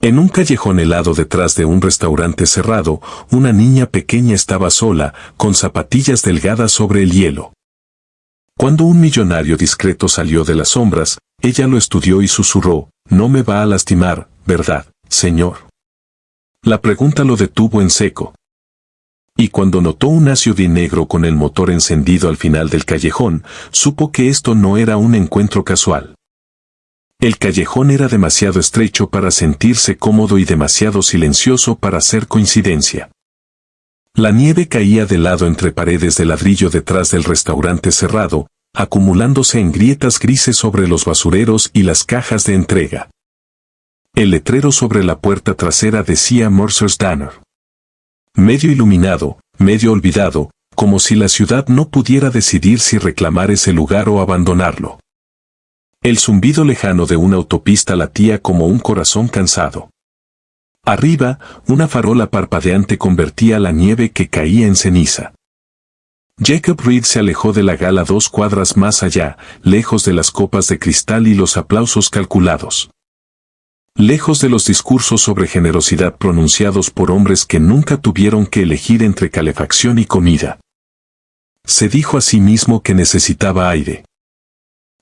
En un callejón helado detrás de un restaurante cerrado, una niña pequeña estaba sola, con zapatillas delgadas sobre el hielo. Cuando un millonario discreto salió de las sombras, ella lo estudió y susurró: «No me va a lastimar, ¿verdad, señor?». La pregunta lo detuvo en seco. Y cuando notó un SUV negro con el motor encendido al final del callejón, supo que esto no era un encuentro casual. El callejón era demasiado estrecho para sentirse cómodo y demasiado silencioso para ser coincidencia. La nieve caía de lado entre paredes de ladrillo detrás del restaurante cerrado, acumulándose en grietas grises sobre los basureros y las cajas de entrega. El letrero sobre la puerta trasera decía Mercer's Diner. Medio iluminado, medio olvidado, como si la ciudad no pudiera decidir si reclamar ese lugar o abandonarlo. El zumbido lejano de una autopista latía como un corazón cansado. Arriba, una farola parpadeante convertía la nieve que caía en ceniza. Jacob Reed se alejó de la gala 2 cuadras más allá, lejos de las copas de cristal y los aplausos calculados. Lejos de los discursos sobre generosidad pronunciados por hombres que nunca tuvieron que elegir entre calefacción y comida. Se dijo a sí mismo que necesitaba aire.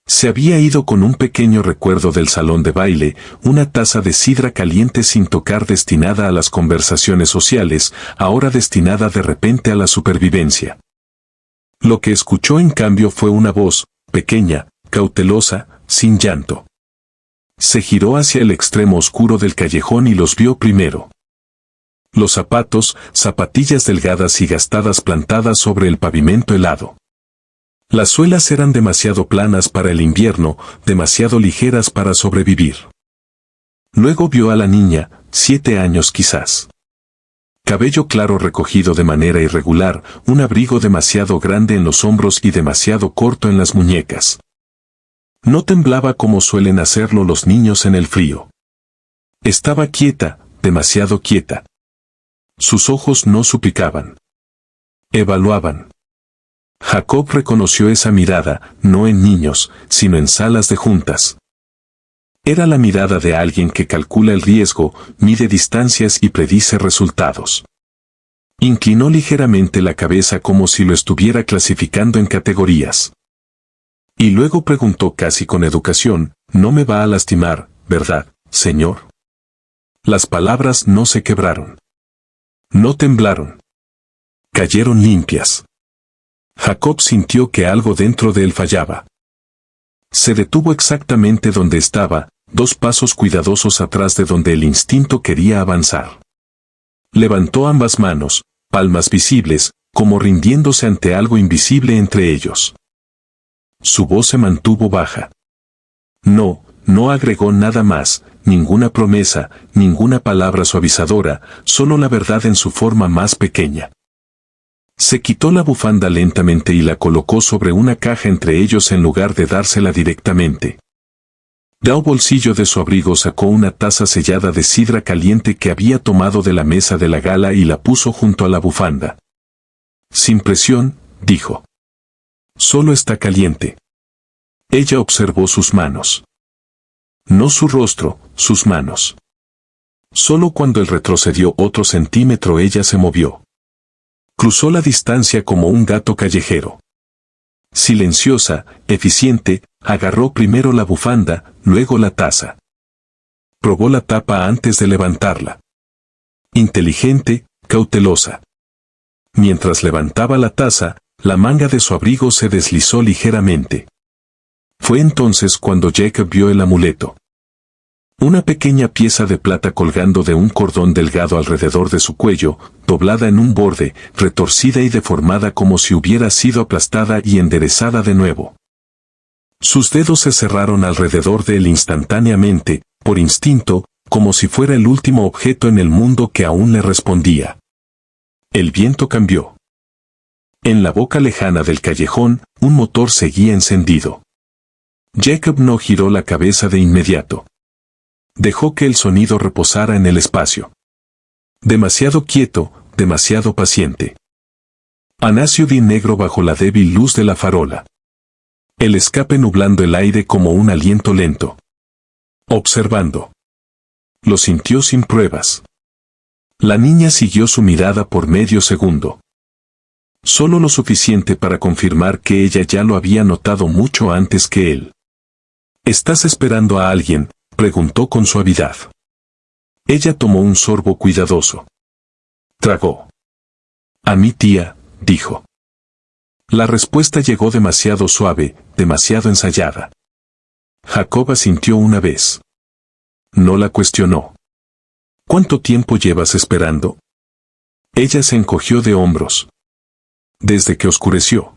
Se había ido con un pequeño recuerdo del salón de baile, una taza de sidra caliente sin tocar destinada a las conversaciones sociales, ahora destinada de repente a la supervivencia. Lo que escuchó en cambio fue una voz, pequeña, cautelosa, sin llanto. Se giró hacia el extremo oscuro del callejón y los vio primero. Los zapatos, zapatillas delgadas y gastadas plantadas sobre el pavimento helado. Las suelas eran demasiado planas para el invierno, demasiado ligeras para sobrevivir. Luego vio a la niña, 7 años quizás. Cabello claro recogido de manera irregular, un abrigo demasiado grande en los hombros y demasiado corto en las muñecas. No temblaba como suelen hacerlo los niños en el frío. Estaba quieta, demasiado quieta. Sus ojos no suplicaban. Evaluaban. Jacob reconoció esa mirada, no en niños, sino en salas de juntas. Era la mirada de alguien que calcula el riesgo, mide distancias y predice resultados. Inclinó ligeramente la cabeza como si lo estuviera clasificando en categorías. Y luego preguntó casi con educación: «No me va a lastimar, ¿verdad, señor?». Las palabras no se quebraron. No temblaron. Cayeron limpias. Jacob sintió que algo dentro de él fallaba. Se detuvo exactamente donde estaba, 2 pasos cuidadosos atrás de donde el instinto quería avanzar. Levantó ambas manos, palmas visibles, como rindiéndose ante algo invisible entre ellos. Su voz se mantuvo baja. No agregó nada más, ninguna promesa, ninguna palabra suavizadora, solo la verdad en su forma más pequeña. Se quitó la bufanda lentamente y la colocó sobre una caja entre ellos en lugar de dársela directamente. De un bolsillo de su abrigo sacó una taza sellada de sidra caliente que había tomado de la mesa de la gala y la puso junto a la bufanda. «Sin presión», dijo. «Solo está caliente». Ella observó sus manos. No su rostro, sus manos. Solo cuando él retrocedió otro centímetro ella se movió. Cruzó la distancia como un gato callejero. Silenciosa, eficiente, agarró primero la bufanda, luego la taza. Probó la tapa antes de levantarla. Inteligente, cautelosa. Mientras levantaba la taza, la manga de su abrigo se deslizó ligeramente. Fue entonces cuando Jacob vio el amuleto. Una pequeña pieza de plata colgando de un cordón delgado alrededor de su cuello, doblada en un borde, retorcida y deformada como si hubiera sido aplastada y enderezada de nuevo. Sus dedos se cerraron alrededor de él instantáneamente, por instinto, como si fuera el último objeto en el mundo que aún le respondía. El viento cambió. En la boca lejana del callejón, un motor seguía encendido. Jacob no giró la cabeza de inmediato. Dejó que el sonido reposara en el espacio. Demasiado quieto, demasiado paciente. Un SUV negro bajo la débil luz de la farola. El escape nublando el aire como un aliento lento. Observando. Lo sintió sin pruebas. La niña siguió su mirada por medio segundo. Solo lo suficiente para confirmar que ella ya lo había notado mucho antes que él. ¿Estás esperando a alguien?, preguntó con suavidad. Ella tomó un sorbo cuidadoso. Tragó. A mi tía, dijo. La respuesta llegó demasiado suave, demasiado ensayada. Jacob asintió una vez. No la cuestionó. ¿Cuánto tiempo llevas esperando? Ella se encogió de hombros. Desde que oscureció.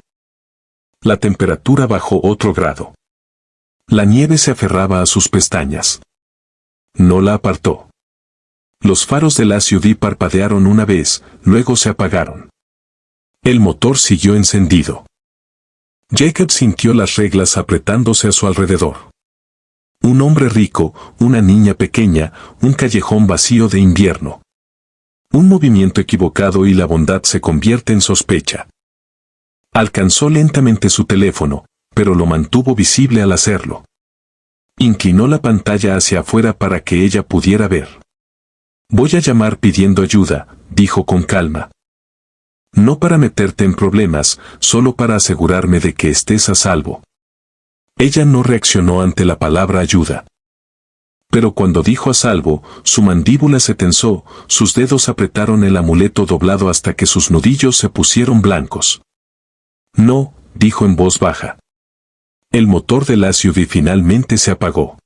La temperatura bajó otro grado. La nieve se aferraba a sus pestañas. No la apartó. Los faros del SUV parpadearon una vez, luego se apagaron. El motor siguió encendido. Jacob sintió las reglas apretándose a su alrededor. Un hombre rico, una niña pequeña, un callejón vacío de invierno. Un movimiento equivocado y la bondad se convierte en sospecha. Alcanzó lentamente su teléfono, pero lo mantuvo visible al hacerlo. Inclinó la pantalla hacia afuera para que ella pudiera ver. Voy a llamar pidiendo ayuda, dijo con calma. No para meterte en problemas, solo para asegurarme de que estés a salvo. Ella no reaccionó ante la palabra ayuda. Pero cuando dijo a salvo, su mandíbula se tensó, sus dedos apretaron el amuleto doblado hasta que sus nudillos se pusieron blancos. No, dijo en voz baja. El motor del SUV finalmente se apagó.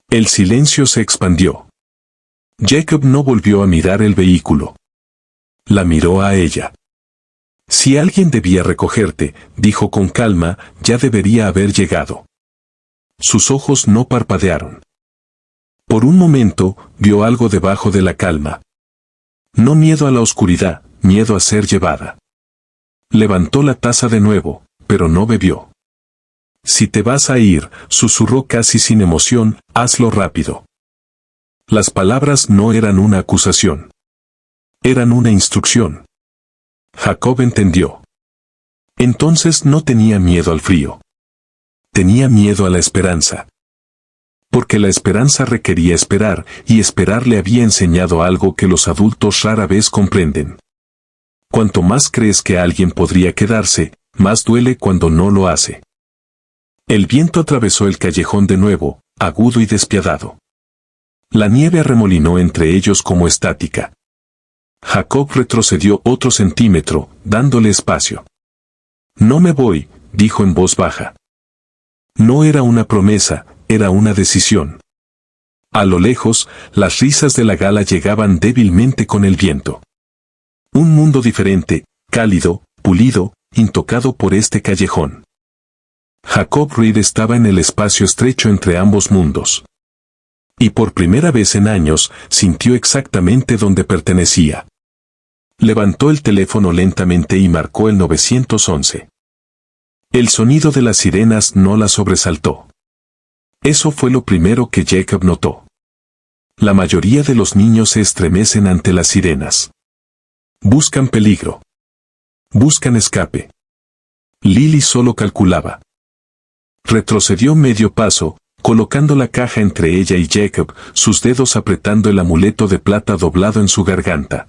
El silencio se expandió. Jacob no volvió a mirar el vehículo. La miró a ella. Si alguien debía recogerte, dijo con calma, ya debería haber llegado. Sus ojos no parpadearon. Por un momento, vio algo debajo de la calma. No miedo a la oscuridad, miedo a ser llevada. Levantó la taza de nuevo, pero no bebió. Si te vas a ir, susurró casi sin emoción, hazlo rápido. Las palabras no eran una acusación. Eran una instrucción. Jacob entendió. Entonces no tenía miedo al frío. Tenía miedo a la esperanza. Porque la esperanza requería esperar, y esperar le había enseñado algo que los adultos rara vez comprenden. Cuanto más crees que alguien podría quedarse, más duele cuando no lo hace. El viento atravesó el callejón de nuevo, agudo y despiadado. La nieve arremolinó entre ellos como estática. Jacob retrocedió otro centímetro, dándole espacio. No me voy, dijo en voz baja. No era una promesa, era una decisión. A lo lejos, las risas de la gala llegaban débilmente con el viento. Un mundo diferente, cálido, pulido, intocado por este callejón. Jacob Reed estaba en el espacio estrecho entre ambos mundos. Y por primera vez en años, sintió exactamente dónde pertenecía. Levantó el teléfono lentamente y marcó el 911. El sonido de las sirenas no la sobresaltó. Eso fue lo primero que Jacob notó. La mayoría de los niños se estremecen ante las sirenas. Buscan peligro. Buscan escape. Lily solo calculaba. Retrocedió medio paso, colocando la caja entre ella y Jacob, sus dedos apretando el amuleto de plata doblado en su garganta.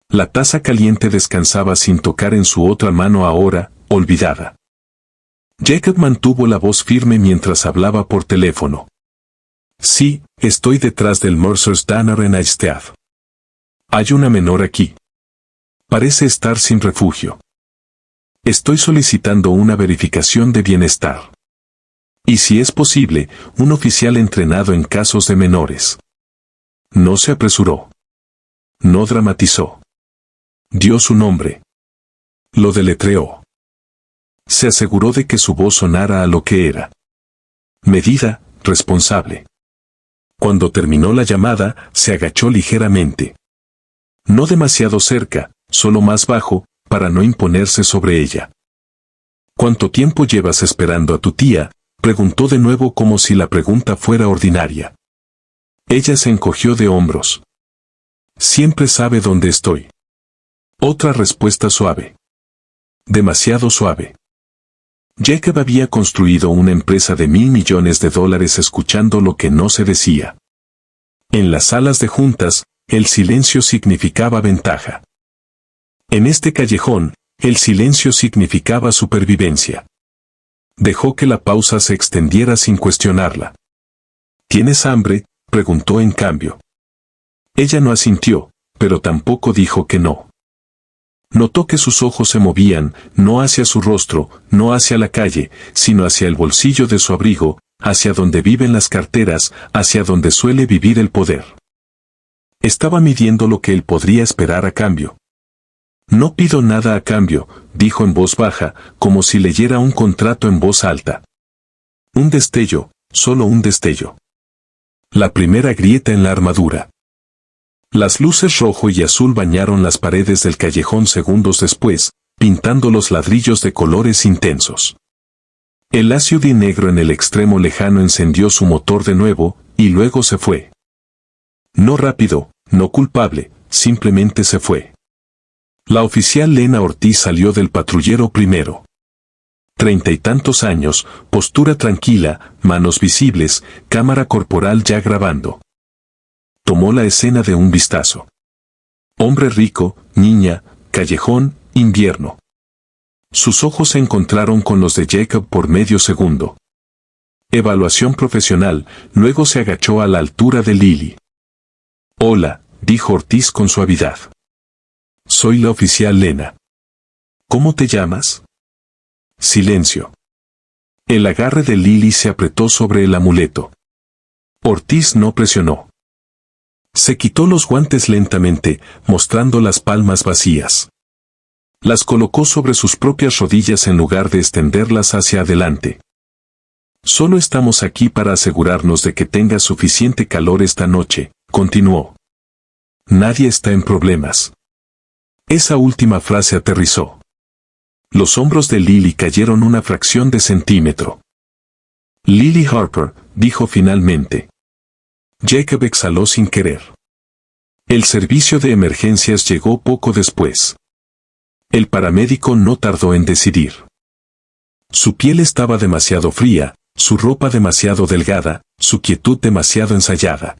La taza caliente descansaba sin tocar en su otra mano ahora, olvidada. Jacob mantuvo la voz firme mientras hablaba por teléfono. Sí, estoy detrás del Mercer's Diner en Eistead. Hay una menor aquí. Parece estar sin refugio. Estoy solicitando una verificación de bienestar. Y si es posible, un oficial entrenado en casos de menores. No se apresuró. No dramatizó. Dio su nombre. Lo deletreó. Se aseguró de que su voz sonara a lo que era. Medida, responsable. Cuando terminó la llamada, se agachó ligeramente. No demasiado cerca, solo más bajo, para no imponerse sobre ella. ¿Cuánto tiempo llevas esperando a tu tía?, preguntó de nuevo como si la pregunta fuera ordinaria. Ella se encogió de hombros. Siempre sabe dónde estoy. Otra respuesta suave. Demasiado suave. Jacob había construido una empresa de $1.000 millones escuchando lo que no se decía. En las salas de juntas, el silencio significaba ventaja. En este callejón, el silencio significaba supervivencia. Dejó que la pausa se extendiera sin cuestionarla. ¿Tienes hambre?, preguntó en cambio. Ella no asintió, pero tampoco dijo que no. Notó que sus ojos se movían, no hacia su rostro, no hacia la calle, sino hacia el bolsillo de su abrigo, hacia donde viven las carteras, hacia donde suele vivir el poder. Estaba midiendo lo que él podría esperar a cambio. No pido nada a cambio, dijo en voz baja, como si leyera un contrato en voz alta. Un destello, solo un destello. La primera grieta en la armadura. Las luces rojo y azul bañaron las paredes del callejón segundos después, pintando los ladrillos de colores intensos. El SUV negro en el extremo lejano encendió su motor de nuevo, y luego se fue. No rápido, no culpable, simplemente se fue. La oficial Lena Ortiz salió del patrullero primero. 30 y tantos años, postura tranquila, manos visibles, cámara corporal ya grabando. Tomó la escena de un vistazo. Hombre rico, niña, callejón, invierno. Sus ojos se encontraron con los de Jacob por medio segundo. Evaluación profesional, luego se agachó a la altura de Lily. Hola, dijo Ortiz con suavidad. Soy la oficial Lena. ¿Cómo te llamas? Silencio. El agarre de Lily se apretó sobre el amuleto. Ortiz no presionó. Se quitó los guantes lentamente, mostrando las palmas vacías. Las colocó sobre sus propias rodillas en lugar de extenderlas hacia adelante. Solo estamos aquí para asegurarnos de que tengas suficiente calor esta noche, continuó. Nadie está en problemas. Esa última frase aterrizó. Los hombros de Lily cayeron una fracción de centímetro. Lily Harper, dijo finalmente. Jacob exhaló sin querer. El servicio de emergencias llegó poco después. El paramédico no tardó en decidir. Su piel estaba demasiado fría, su ropa demasiado delgada, su quietud demasiado ensayada.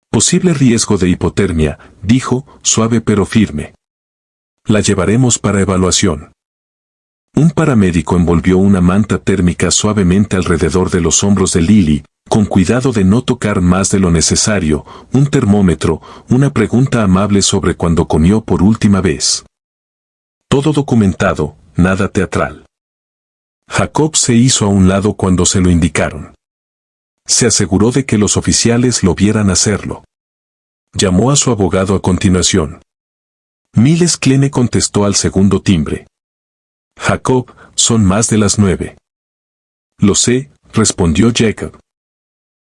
Posible riesgo de hipotermia, dijo, suave pero firme. La llevaremos para evaluación. Un paramédico envolvió una manta térmica suavemente alrededor de los hombros de Lily, con cuidado de no tocar más de lo necesario, un termómetro, una pregunta amable sobre cuándo comió por última vez. Todo documentado, nada teatral. Jacob se hizo a un lado cuando se lo indicaron. Se aseguró de que los oficiales lo vieran hacerlo. Llamó a su abogado a continuación. Miles Kleene contestó al segundo timbre. Jacob, son más de las 9. Lo sé, respondió Jacob.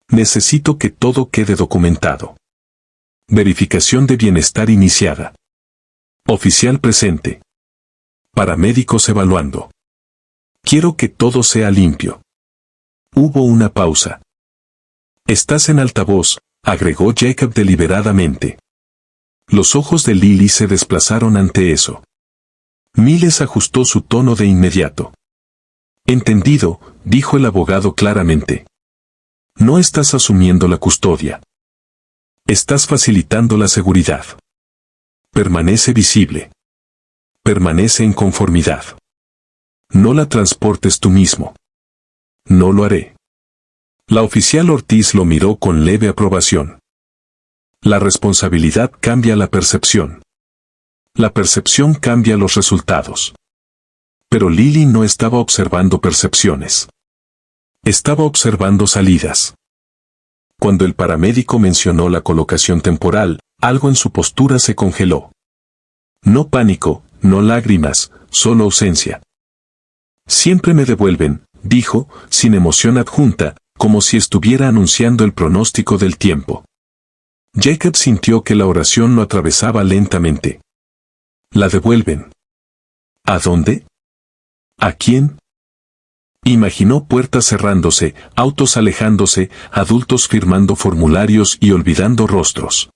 Necesito que todo quede documentado. Verificación de bienestar iniciada. Oficial presente. Paramédicos evaluando. Quiero que todo sea limpio. Hubo una pausa. Estás en altavoz, agregó Jacob deliberadamente. Los ojos de Lily se desplazaron ante eso. Miles ajustó su tono de inmediato. Entendido, dijo el abogado claramente. No estás asumiendo la custodia. Estás facilitando la seguridad. Permanece visible. Permanece en conformidad. No la transportes tú mismo. No lo haré. La oficial Ortiz lo miró con leve aprobación. La responsabilidad cambia la percepción. La percepción cambia los resultados. Pero Lily no estaba observando percepciones. Estaba observando salidas. Cuando el paramédico mencionó la colocación temporal, algo en su postura se congeló. No pánico, no lágrimas, solo ausencia. Siempre me devuelven, dijo, sin emoción adjunta, como si estuviera anunciando el pronóstico del tiempo. Jacob sintió que la oración lo atravesaba lentamente. La devuelven. ¿A dónde? ¿A quién? Imaginó puertas cerrándose, autos alejándose, adultos firmando formularios y olvidando rostros.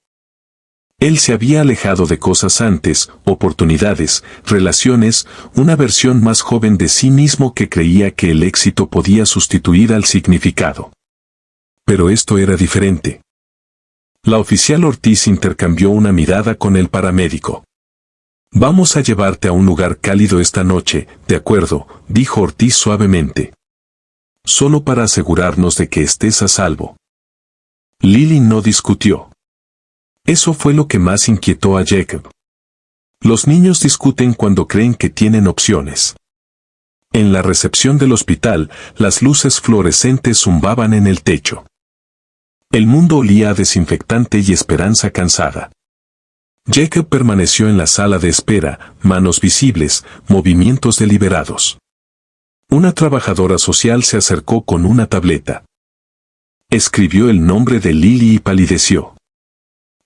Él se había alejado de cosas antes, oportunidades, relaciones, una versión más joven de sí mismo que creía que el éxito podía sustituir al significado. Pero esto era diferente. La oficial Ortiz intercambió una mirada con el paramédico. Vamos a llevarte a un lugar cálido esta noche, de acuerdo, dijo Ortiz suavemente. Solo para asegurarnos de que estés a salvo. Lily no discutió. Eso fue lo que más inquietó a Jacob. Los niños discuten cuando creen que tienen opciones. En la recepción del hospital, las luces fluorescentes zumbaban en el techo. El mundo olía a desinfectante y esperanza cansada. Jacob permaneció en la sala de espera, manos visibles, movimientos deliberados. Una trabajadora social se acercó con una tableta. Escribió el nombre de Lily y palideció.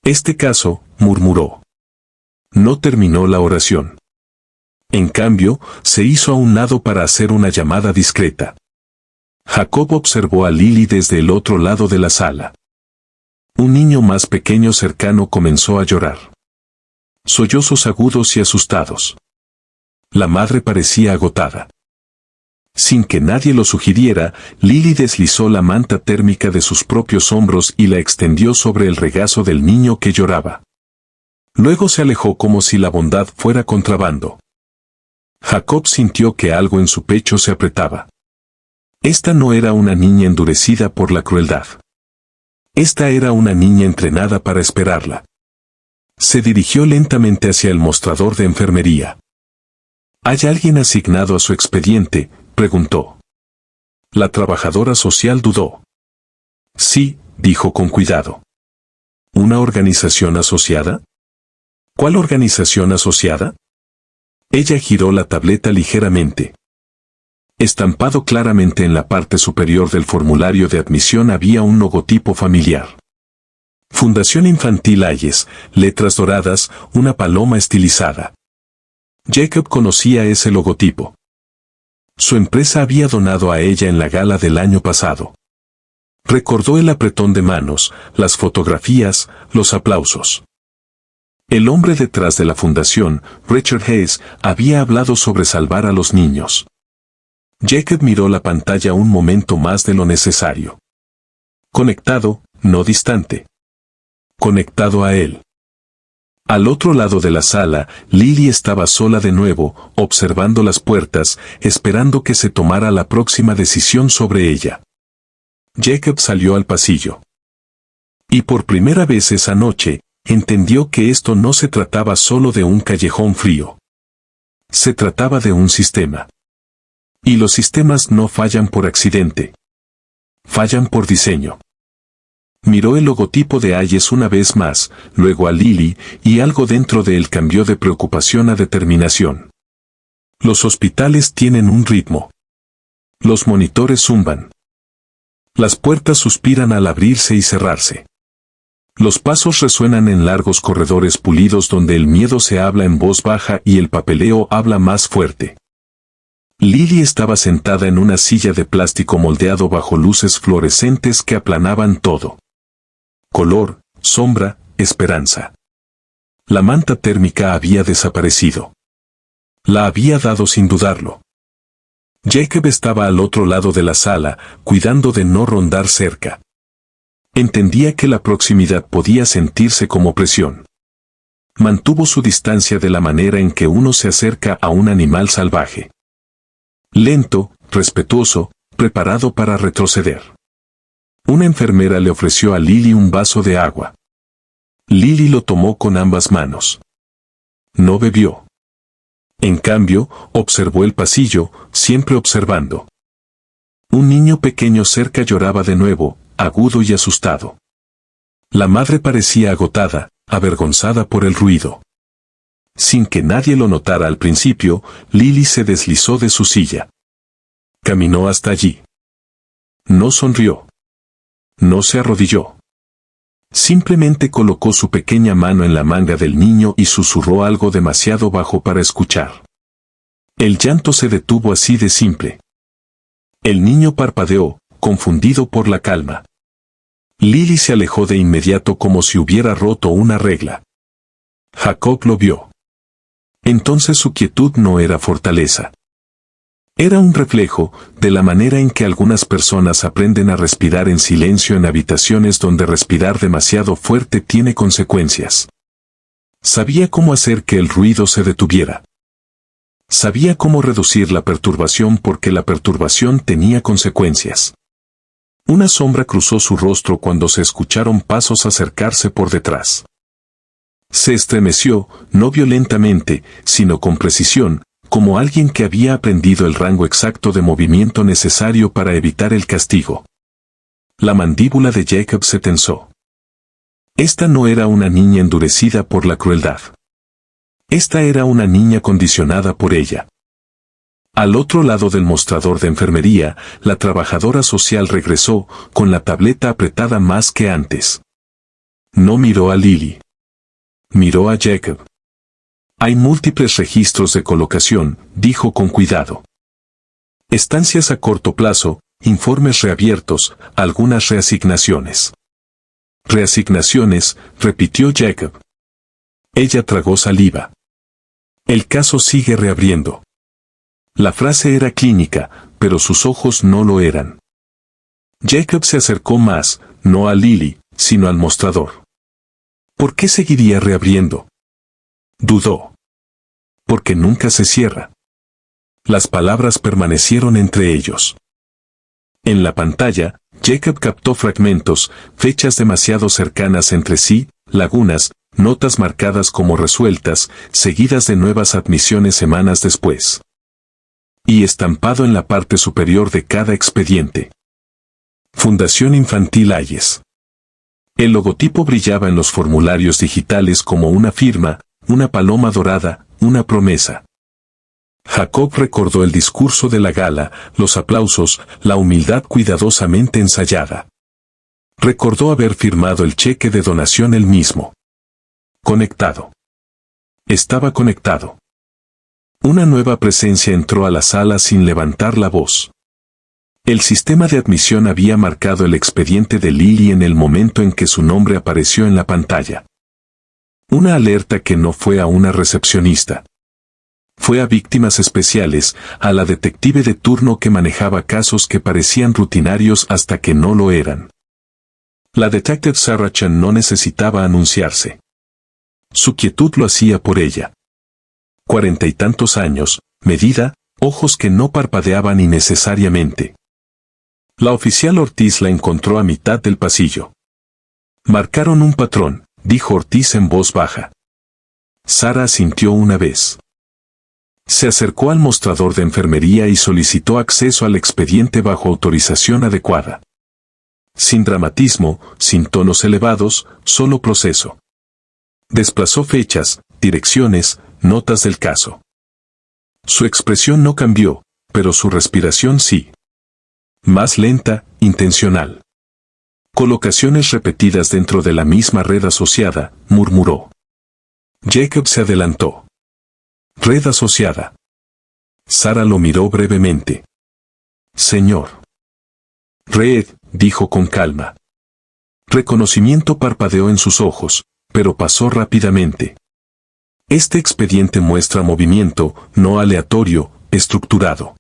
Este caso, murmuró. No terminó la oración. En cambio, se hizo a un lado para hacer una llamada discreta. Jacob observó a Lily desde el otro lado de la sala. Un niño más pequeño cercano comenzó a llorar. Sollozos agudos y asustados. La madre parecía agotada. Sin que nadie lo sugiriera, Lily deslizó la manta térmica de sus propios hombros y la extendió sobre el regazo del niño que lloraba. Luego se alejó como si la bondad fuera contrabando. Jacob sintió que algo en su pecho se apretaba. Esta no era una niña endurecida por la crueldad. Esta era una niña entrenada para esperarla. Se dirigió lentamente hacia el mostrador de enfermería. ¿Hay alguien asignado a su expediente?, preguntó. La trabajadora social dudó. Sí, dijo con cuidado. ¿Una organización asociada? ¿Cuál organización asociada? Ella giró la tableta ligeramente. Estampado claramente en la parte superior del formulario de admisión había un logotipo familiar. Fundación Infantil Hayes, letras doradas, una paloma estilizada. Jacob conocía ese logotipo. Su empresa había donado a ella en la gala del año pasado. Recordó el apretón de manos, las fotografías, los aplausos. El hombre detrás de la fundación, Richard Hayes, había hablado sobre salvar a los niños. Jacob miró la pantalla un momento más de lo necesario. Conectado, no distante. Conectado a él. Al otro lado de la sala, Lily estaba sola de nuevo, observando las puertas, esperando que se tomara la próxima decisión sobre ella. Jacob salió al pasillo. Y por primera vez esa noche, entendió que esto no se trataba solo de un callejón frío. Se trataba de un sistema. Y los sistemas no fallan por accidente. Fallan por diseño. Miró el logotipo de Hayes una vez más, luego a Lily, y algo dentro de él cambió de preocupación a determinación. Los hospitales tienen un ritmo. Los monitores zumban. Las puertas suspiran al abrirse y cerrarse. Los pasos resuenan en largos corredores pulidos donde el miedo se habla en voz baja y el papeleo habla más fuerte. Lily estaba sentada en una silla de plástico moldeado bajo luces fluorescentes que aplanaban todo. Color, sombra, esperanza. La manta térmica había desaparecido. La había dado sin dudarlo. Jacob estaba al otro lado de la sala, cuidando de no rondar cerca. Entendía que la proximidad podía sentirse como presión. Mantuvo su distancia de la manera en que uno se acerca a un animal salvaje. Lento, respetuoso, preparado para retroceder. Una enfermera le ofreció a Lily un vaso de agua. Lily lo tomó con ambas manos. No bebió. En cambio, observó el pasillo, siempre observando. Un niño pequeño cerca lloraba de nuevo, agudo y asustado. La madre parecía agotada, avergonzada por el ruido. Sin que nadie lo notara al principio, Lily se deslizó de su silla. Caminó hasta allí. No sonrió. No se arrodilló. Simplemente colocó su pequeña mano en la manga del niño y susurró algo demasiado bajo para escuchar. El llanto se detuvo así de simple. El niño parpadeó, confundido por la calma. Lily se alejó de inmediato como si hubiera roto una regla. Jacob lo vio. Entonces su quietud no era fortaleza. Era un reflejo de la manera en que algunas personas aprenden a respirar en silencio en habitaciones donde respirar demasiado fuerte tiene consecuencias. Sabía cómo hacer que el ruido se detuviera. Sabía cómo reducir la perturbación porque la perturbación tenía consecuencias. Una sombra cruzó su rostro cuando se escucharon pasos acercarse por detrás. Se estremeció, no violentamente, sino con precisión, como alguien que había aprendido el rango exacto de movimiento necesario para evitar el castigo. La mandíbula de Jacob se tensó. Esta no era una niña endurecida por la crueldad. Esta era una niña condicionada por ella. Al otro lado del mostrador de enfermería, la trabajadora social regresó, con la tableta apretada más que antes. No miró a Lily. Miró a Jacob. Hay múltiples registros de colocación, dijo con cuidado. Estancias a corto plazo, informes reabiertos, algunas reasignaciones. Reasignaciones, repitió Jacob. Ella tragó saliva. El caso sigue reabriendo. La frase era clínica, pero sus ojos no lo eran. Jacob se acercó más, no a Lily, sino al mostrador. ¿Por qué seguiría reabriendo? Dudó. Porque nunca se cierra. Las palabras permanecieron entre ellos. En la pantalla, Jacob captó fragmentos, fechas demasiado cercanas entre sí, lagunas, notas marcadas como resueltas, seguidas de nuevas admisiones semanas después. Y estampado en la parte superior de cada expediente. Fundación Infantil Hayes. El logotipo brillaba en los formularios digitales como una firma, una paloma dorada, una promesa. Jacob recordó el discurso de la gala, los aplausos, la humildad cuidadosamente ensayada. Recordó haber firmado el cheque de donación él mismo. Conectado. Estaba conectado. Una nueva presencia entró a la sala sin levantar la voz. El sistema de admisión había marcado el expediente de Lily en el momento en que su nombre apareció en la pantalla. Una alerta que no fue a una recepcionista. Fue a víctimas especiales, a la detective de turno que manejaba casos que parecían rutinarios hasta que no lo eran. La detective Sarah Chan no necesitaba anunciarse. Su quietud lo hacía por ella. 40 y tantos años, medida, ojos que no parpadeaban innecesariamente. La oficial Ortiz la encontró a mitad del pasillo. Marcaron un patrón, dijo Ortiz en voz baja. Sara asintió una vez. Se acercó al mostrador de enfermería y solicitó acceso al expediente bajo autorización adecuada. Sin dramatismo, sin tonos elevados, solo proceso. Desplazó fechas, direcciones, notas del caso. Su expresión no cambió, pero su respiración sí. Más lenta, intencional. Colocaciones repetidas dentro de la misma red asociada, murmuró. Jacob se adelantó. Red asociada. Sara lo miró brevemente. Señor. Red, dijo con calma. Reconocimiento parpadeó en sus ojos, pero pasó rápidamente. Este expediente muestra movimiento, no aleatorio, estructurado.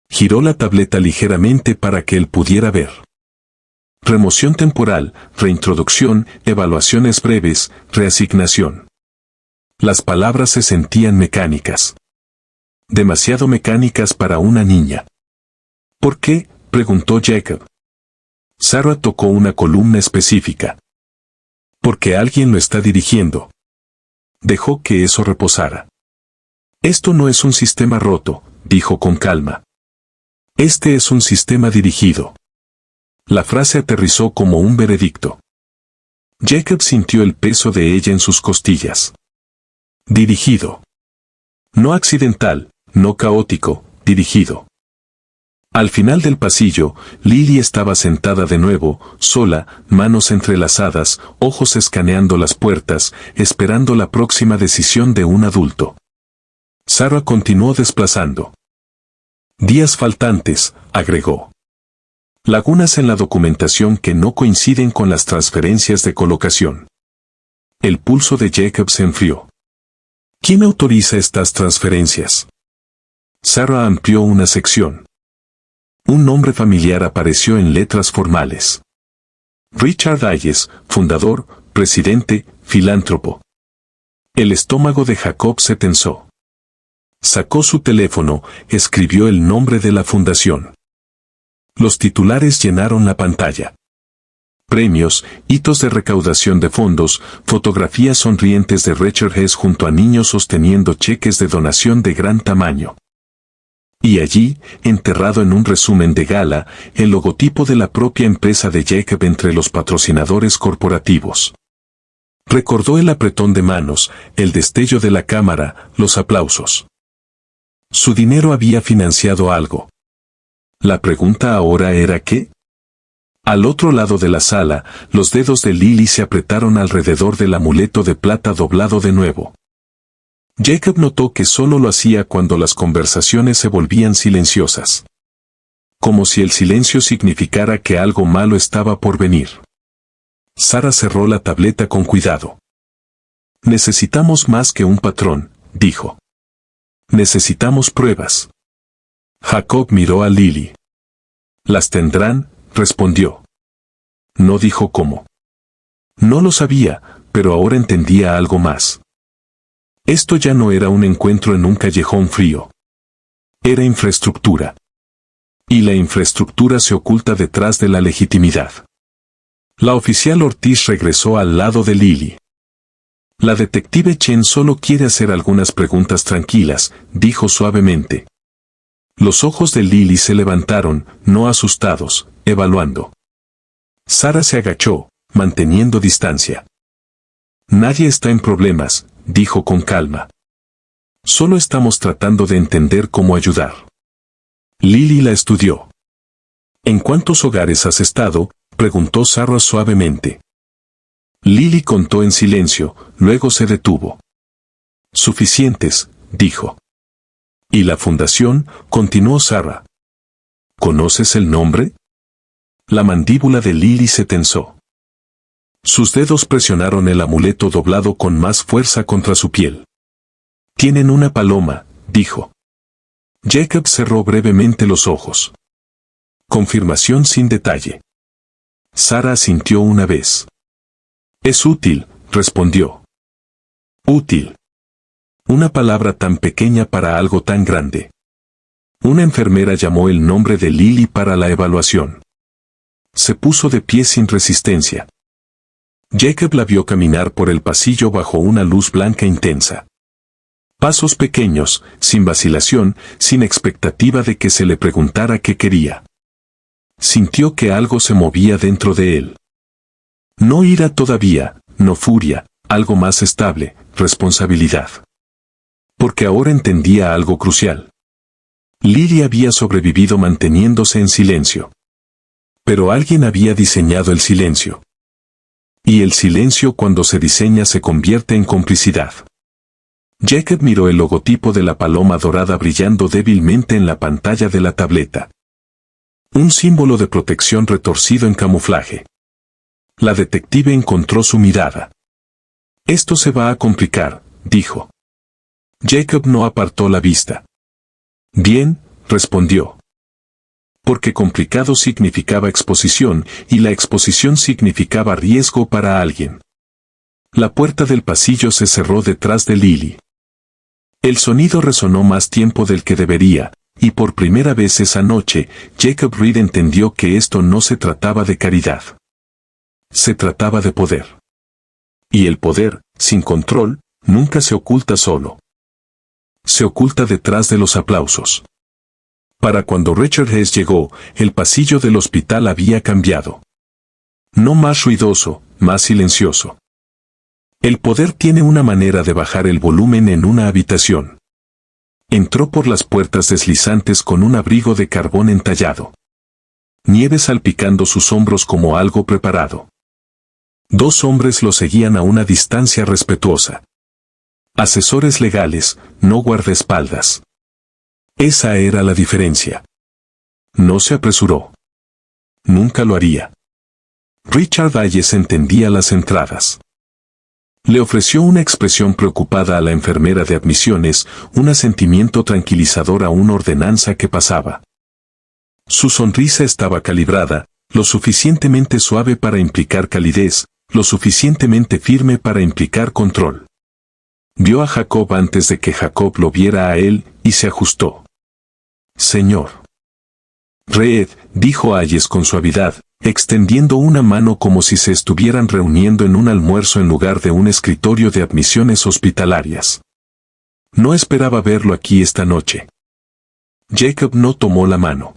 Giró la tableta ligeramente para que él pudiera ver. Remoción temporal, reintroducción, evaluaciones breves, reasignación. Las palabras se sentían mecánicas. Demasiado mecánicas para una niña. ¿Por qué?, preguntó Jacob. Sarah tocó una columna específica. Porque alguien lo está dirigiendo. Dejó que eso reposara. Esto no es un sistema roto, dijo con calma. Este es un sistema dirigido. La frase aterrizó como un veredicto. Jacob sintió el peso de ella en sus costillas. Dirigido. No accidental, no caótico, dirigido. Al final del pasillo, Lily estaba sentada de nuevo, sola, manos entrelazadas, ojos escaneando las puertas, esperando la próxima decisión de un adulto. Sarah continuó desplazando. Días faltantes, agregó. Lagunas en la documentación que no coinciden con las transferencias de colocación. El pulso de Jacob se enfrió. ¿Quién autoriza estas transferencias? Sarah amplió una sección. Un nombre familiar apareció en letras formales. Richard Hayes, fundador, presidente, filántropo. El estómago de Jacob se tensó. Sacó su teléfono, escribió el nombre de la fundación. Los titulares llenaron la pantalla. Premios, hitos de recaudación de fondos, fotografías sonrientes de Richard Hayes junto a niños sosteniendo cheques de donación de gran tamaño. Y allí, enterrado en un resumen de gala, el logotipo de la propia empresa de Jacob entre los patrocinadores corporativos. Recordó el apretón de manos, el destello de la cámara, los aplausos. Su dinero había financiado algo. La pregunta ahora era ¿qué? Al otro lado de la sala, los dedos de Lily se apretaron alrededor del amuleto de plata doblado de nuevo. Jacob notó que solo lo hacía cuando las conversaciones se volvían silenciosas. Como si el silencio significara que algo malo estaba por venir. Sarah cerró la tableta con cuidado. Necesitamos más que un patrón, dijo. Necesitamos pruebas. Jacob miró a Lily. Las tendrán, respondió. No dijo cómo. No lo sabía, pero ahora entendía algo más. Esto ya no era un encuentro en un callejón frío. Era infraestructura. Y la infraestructura se oculta detrás de la legitimidad. La oficial Ortiz regresó al lado de Lily. La detective Chen solo quiere hacer algunas preguntas tranquilas, dijo suavemente. Los ojos de Lily se levantaron, no asustados, evaluando. Sarah se agachó, manteniendo distancia. Nadie está en problemas, dijo con calma. Solo estamos tratando de entender cómo ayudar. Lily la estudió. ¿En cuántos hogares has estado?, preguntó Sarah suavemente. Lily contó en silencio, luego se detuvo. Suficientes, dijo. ¿Y la fundación?, continuó Sarah. ¿Conoces el nombre? La mandíbula de Lily se tensó. Sus dedos presionaron el amuleto doblado con más fuerza contra su piel. Tienen una paloma, dijo. Jacob cerró brevemente los ojos. Confirmación sin detalle. Sarah asintió una vez. Es útil, respondió. Útil. Una palabra tan pequeña para algo tan grande. Una enfermera llamó el nombre de Lily para la evaluación. Se puso de pie sin resistencia. Jacob la vio caminar por el pasillo bajo una luz blanca intensa. Pasos pequeños, sin vacilación, sin expectativa de que se le preguntara qué quería. Sintió que algo se movía dentro de él. No ira todavía, no furia, algo más estable, responsabilidad. Porque ahora entendía algo crucial. Lily había sobrevivido manteniéndose en silencio. Pero alguien había diseñado el silencio. Y el silencio cuando se diseña se convierte en complicidad. Jacob miró el logotipo de la paloma dorada brillando débilmente en la pantalla de la tableta. Un símbolo de protección retorcido en camuflaje. La detective encontró su mirada. Esto se va a complicar, dijo. Jacob no apartó la vista. Bien, respondió. Porque complicado significaba exposición, y la exposición significaba riesgo para alguien. La puerta del pasillo se cerró detrás de Lily. El sonido resonó más tiempo del que debería, y por primera vez esa noche, Jacob Reed entendió que esto no se trataba de caridad. Se trataba de poder. Y el poder, sin control, nunca se oculta solo. Se oculta detrás de los aplausos. Para cuando Richard Hayes llegó, el pasillo del hospital había cambiado. No más ruidoso, más silencioso. El poder tiene una manera de bajar el volumen en una habitación. Entró por las puertas deslizantes con un abrigo de carbón entallado. Nieve salpicando sus hombros como algo preparado. 2 hombres lo seguían a una distancia respetuosa. Asesores legales, no guardaespaldas. Esa era la diferencia. No se apresuró. Nunca lo haría. Richard Hayes entendía las entradas. Le ofreció una expresión preocupada a la enfermera de admisiones, un asentimiento tranquilizador a una ordenanza que pasaba. Su sonrisa estaba calibrada, lo suficientemente suave para implicar calidez, lo suficientemente firme para implicar control. Vio a Jacob antes de que Jacob lo viera a él, y se ajustó. «Señor». «Reed», dijo Hayes con suavidad, extendiendo una mano como si se estuvieran reuniendo en un almuerzo en lugar de un escritorio de admisiones hospitalarias. «No esperaba verlo aquí esta noche». Jacob no tomó la mano.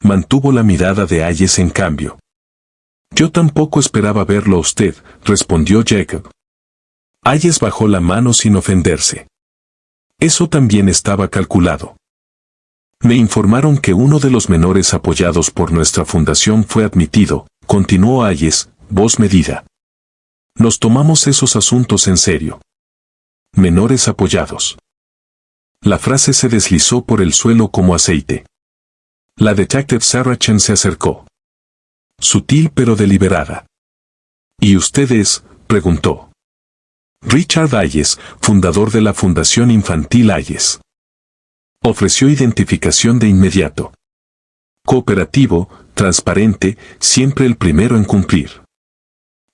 Mantuvo la mirada de Hayes en cambio. «Yo tampoco esperaba verlo a usted», respondió Jacob. Hayes bajó la mano sin ofenderse. Eso también estaba calculado. «Me informaron que uno de los menores apoyados por nuestra fundación fue admitido», continuó Hayes, voz medida. «Nos tomamos esos asuntos en serio». «Menores apoyados». La frase se deslizó por el suelo como aceite. La detective Saracen se acercó. Sutil pero deliberada. «¿Y usted es?», preguntó. «Richard Hayes, fundador de la Fundación Infantil Hayes». Ofreció identificación de inmediato. Cooperativo, transparente, siempre el primero en cumplir.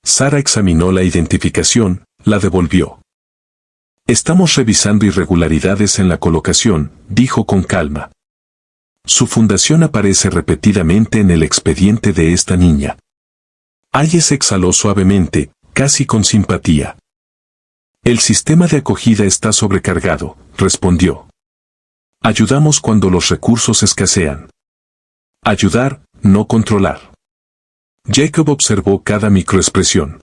Sara examinó la identificación, la devolvió. «Estamos revisando irregularidades en la colocación», dijo con calma. «Su fundación aparece repetidamente en el expediente de esta niña». Hayes exhaló suavemente, casi con simpatía. «El sistema de acogida está sobrecargado», respondió. «Ayudamos cuando los recursos escasean». Ayudar, no controlar. Jacob observó cada microexpresión.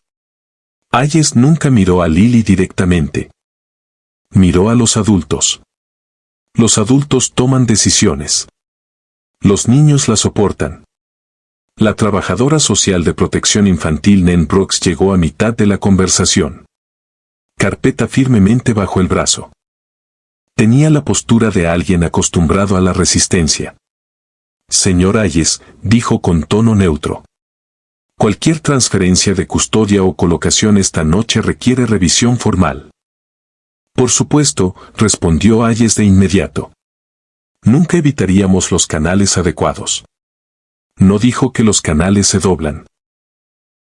Hayes nunca miró a Lily directamente. Miró a los adultos. Los adultos toman decisiones. Los niños la soportan. La trabajadora social de protección infantil Nan Brooks llegó a mitad de la conversación. Carpeta firmemente bajo el brazo. Tenía la postura de alguien acostumbrado a la resistencia. «Señor Hayes», dijo con tono neutro. «Cualquier transferencia de custodia o colocación esta noche requiere revisión formal». «Por supuesto», respondió Hayes de inmediato. «Nunca evitaríamos los canales adecuados». No dijo que los canales se doblan.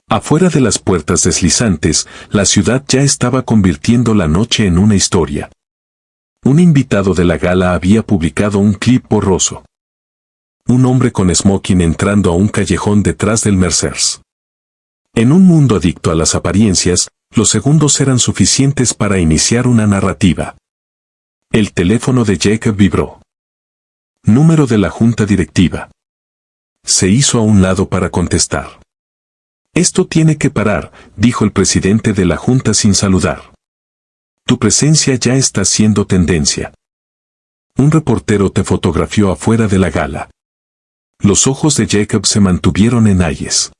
Afuera de las puertas deslizantes, la ciudad ya estaba convirtiendo la noche en una historia. Un invitado de la gala había publicado un clip borroso. Un hombre con smoking entrando a un callejón detrás del Mercers. En un mundo adicto a las apariencias, los segundos eran suficientes para iniciar una narrativa. El teléfono de Jacob vibró. Número de la junta directiva. Se hizo a un lado para contestar. «Esto tiene que parar», dijo el presidente de la junta sin saludar. «Tu presencia ya está siendo tendencia». Un reportero te fotografió afuera de la gala. Los ojos de Jacob se mantuvieron en Hayes.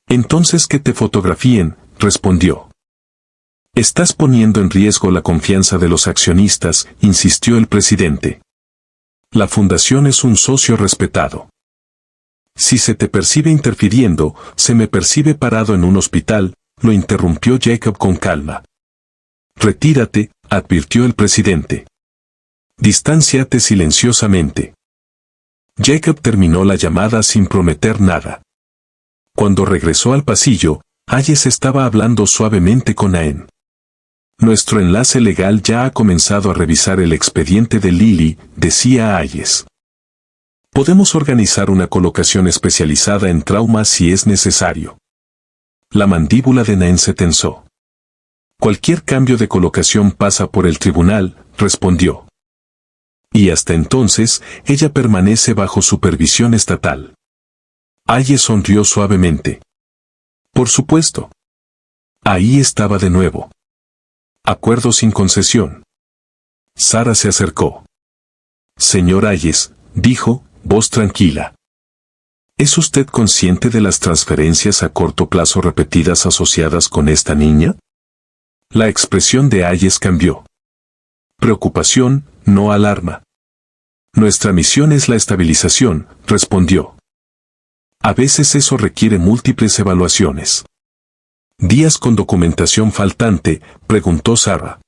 «Entonces que te fotografíen», respondió. «Estás poniendo en riesgo la confianza de los accionistas», insistió el presidente. «La fundación es un socio respetado. Si se te percibe interfiriendo, se me percibe parado en un hospital», lo interrumpió Jacob con calma. «Retírate», advirtió el presidente. «Distánciate silenciosamente». Jacob terminó la llamada sin prometer nada. Cuando regresó al pasillo, Hayes estaba hablando suavemente con Nan. «Nuestro enlace legal ya ha comenzado a revisar el expediente de Lily», decía Hayes. «Podemos organizar una colocación especializada en traumas si es necesario». La mandíbula de Nan se tensó. «Cualquier cambio de colocación pasa por el tribunal», respondió. «Y hasta entonces, ella permanece bajo supervisión estatal». Hayes sonrió suavemente. «Por supuesto». Ahí estaba de nuevo. «Acuerdo sin concesión». Sara se acercó. «Señor Hayes», dijo, voz tranquila. ¿Es usted consciente de las transferencias a corto plazo repetidas asociadas con esta niña? La expresión de Hayes cambió. Preocupación, no alarma. Nuestra misión es la estabilización, respondió. A veces eso requiere múltiples evaluaciones. ¿Días con documentación faltante?, preguntó Sarah.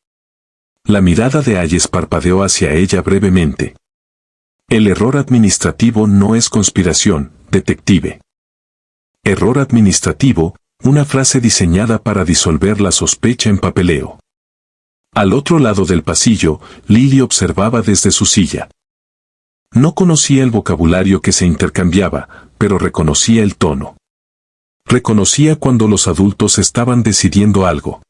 La mirada de Hayes parpadeó hacia ella brevemente. El error administrativo no es conspiración, detective. Error administrativo, una frase diseñada para disolver la sospecha en papeleo. Al otro lado del pasillo, Lily observaba desde su silla. No conocía el vocabulario que se intercambiaba, pero reconocía el tono. Reconocía cuando los adultos estaban decidiendo algo.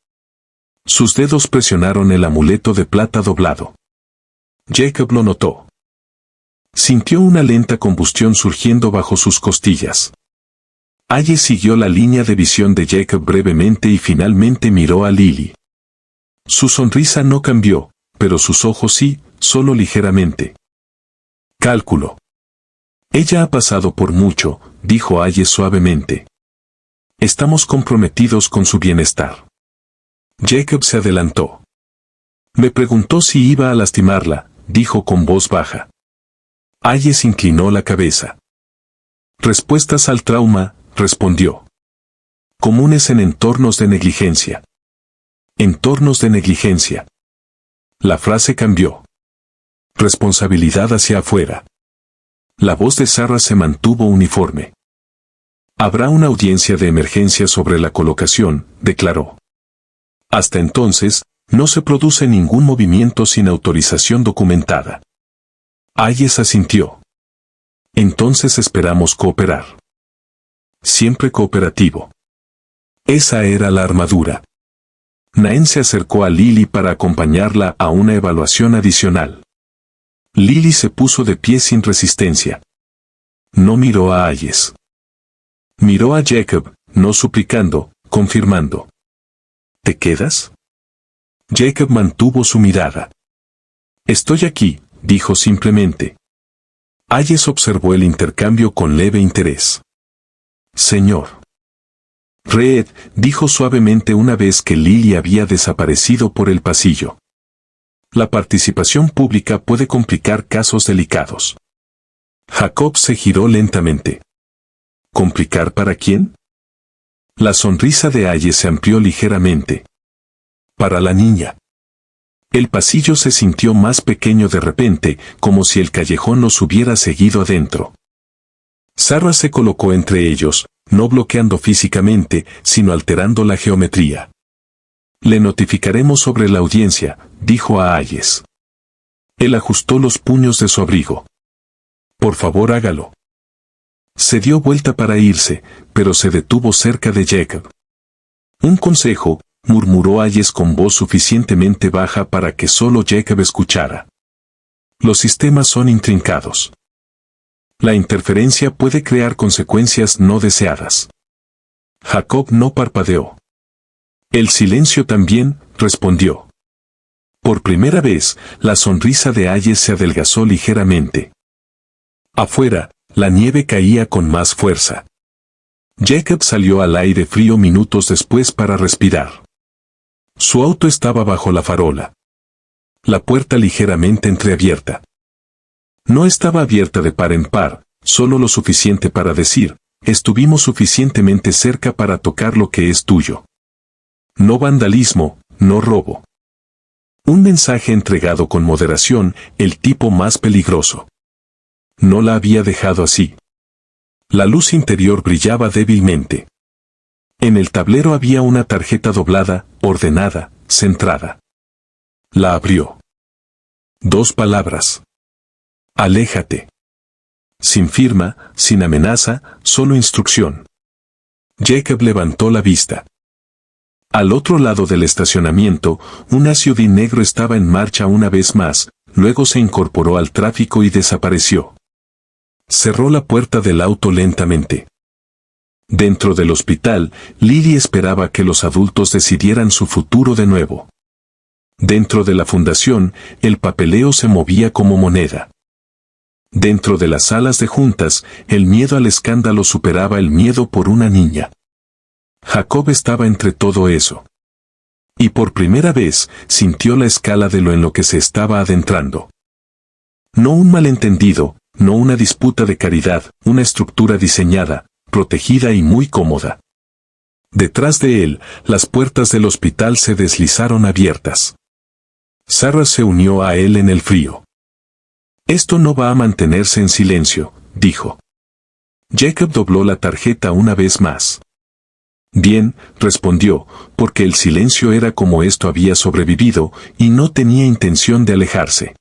Sus dedos presionaron el amuleto de plata doblado. Jacob lo notó. Sintió una lenta combustión surgiendo bajo sus costillas. Hayes siguió la línea de visión de Jacob brevemente y finalmente miró a Lily. Su sonrisa no cambió, pero sus ojos sí, solo ligeramente. Cálculo. Ella ha pasado por mucho, dijo Hayes suavemente. Estamos comprometidos con su bienestar. Jacob se adelantó. Me preguntó si iba a lastimarla, dijo con voz baja. Hayes inclinó la cabeza. Respuestas al trauma, respondió. Comunes en entornos de negligencia. Entornos de negligencia. La frase cambió. Responsabilidad hacia afuera. La voz de Sarah se mantuvo uniforme. Habrá una audiencia de emergencia sobre la colocación, declaró. Hasta entonces, no se produce ningún movimiento sin autorización documentada. Hayes asintió. Entonces esperamos cooperar. Siempre cooperativo. Esa era la armadura. Naen se acercó a Lily para acompañarla a una evaluación adicional. Lily se puso de pie sin resistencia. No miró a Hayes. Miró a Jacob, no suplicando, confirmando. ¿Te quedas? Jacob mantuvo su mirada. Estoy aquí, dijo simplemente. Hayes observó el intercambio con leve interés. Señor. Red, dijo suavemente una vez que Lily había desaparecido por el pasillo. La participación pública puede complicar casos delicados. Jacob se giró lentamente. ¿Complicar para quién? La sonrisa de Hayes se amplió ligeramente. Para la niña. El pasillo se sintió más pequeño de repente, como si el callejón los hubiera seguido adentro. Sarah se colocó entre ellos, no bloqueando físicamente, sino alterando la geometría. Le notificaremos sobre la audiencia, dijo a Hayes. Él ajustó los puños de su abrigo. Por favor, hágalo. Se dio vuelta para irse, pero se detuvo cerca de Jacob. Un consejo, murmuró Hayes con voz suficientemente baja para que solo Jacob escuchara. Los sistemas son intrincados. La interferencia puede crear consecuencias no deseadas. Jacob no parpadeó. El silencio también, respondió. Por primera vez, la sonrisa de Hayes se adelgazó ligeramente. Afuera, la nieve caía con más fuerza. Jacob salió al aire frío minutos después para respirar. Su auto estaba bajo la farola. La puerta ligeramente entreabierta. No estaba abierta de par en par, solo lo suficiente para decir, estuvimos suficientemente cerca para tocar lo que es tuyo. No vandalismo, no robo. Un mensaje entregado con moderación, el tipo más peligroso. No la había dejado así. La luz interior brillaba débilmente. En el tablero había una tarjeta doblada, ordenada, centrada. La abrió. 2 palabras. Aléjate. Sin firma, sin amenaza, solo instrucción. Jacob levantó la vista. Al otro lado del estacionamiento, un SUV negro estaba en marcha una vez más, luego se incorporó al tráfico y desapareció. Cerró la puerta del auto lentamente. Dentro del hospital, Lily esperaba que los adultos decidieran su futuro de nuevo. Dentro de la fundación, el papeleo se movía como moneda. Dentro de las salas de juntas, el miedo al escándalo superaba el miedo por una niña. Jacob estaba entre todo eso. Y por primera vez, sintió la escala de lo en lo que se estaba adentrando. No un malentendido, no una disputa de caridad, una estructura diseñada, protegida y muy cómoda. Detrás de él, las puertas del hospital se deslizaron abiertas. Sarah se unió a él en el frío. Esto no va a mantenerse en silencio, dijo. Jacob dobló la tarjeta una vez más. Bien, respondió, porque el silencio era como esto había sobrevivido, y no tenía intención de alejarse.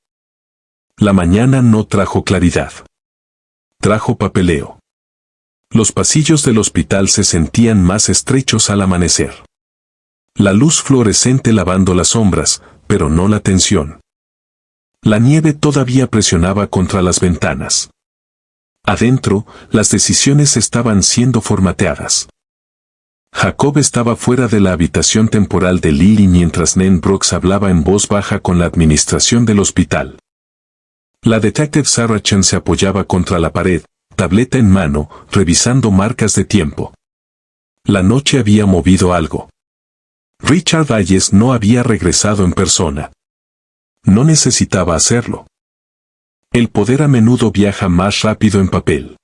La mañana no trajo claridad. Trajo papeleo. Los pasillos del hospital se sentían más estrechos al amanecer. La luz fluorescente lavando las sombras, pero no la tensión. La nieve todavía presionaba contra las ventanas. Adentro, las decisiones estaban siendo formateadas. Jacob estaba fuera de la habitación temporal de Lily mientras Nan Brooks hablaba en voz baja con la administración del hospital. La detective Sarah Chen se apoyaba contra la pared, tableta en mano, revisando marcas de tiempo. La noche había movido algo. Richard Hayes no había regresado en persona. No necesitaba hacerlo. El poder a menudo viaja más rápido en papel.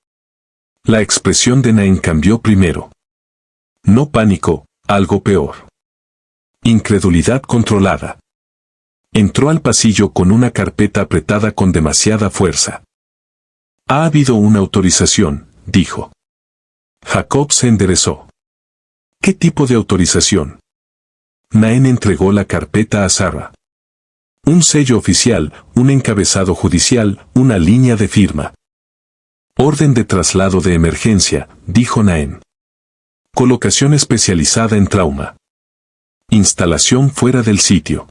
La expresión de Nan cambió primero. No pánico, algo peor. Incredulidad controlada. Entró al pasillo con una carpeta apretada con demasiada fuerza. Ha habido una autorización, dijo. Jacob se enderezó. ¿Qué tipo de autorización? Nan entregó la carpeta a Sarah. Un sello oficial, un encabezado judicial, una línea de firma. Orden de traslado de emergencia, dijo Nan. Colocación especializada en trauma. Instalación fuera del sitio.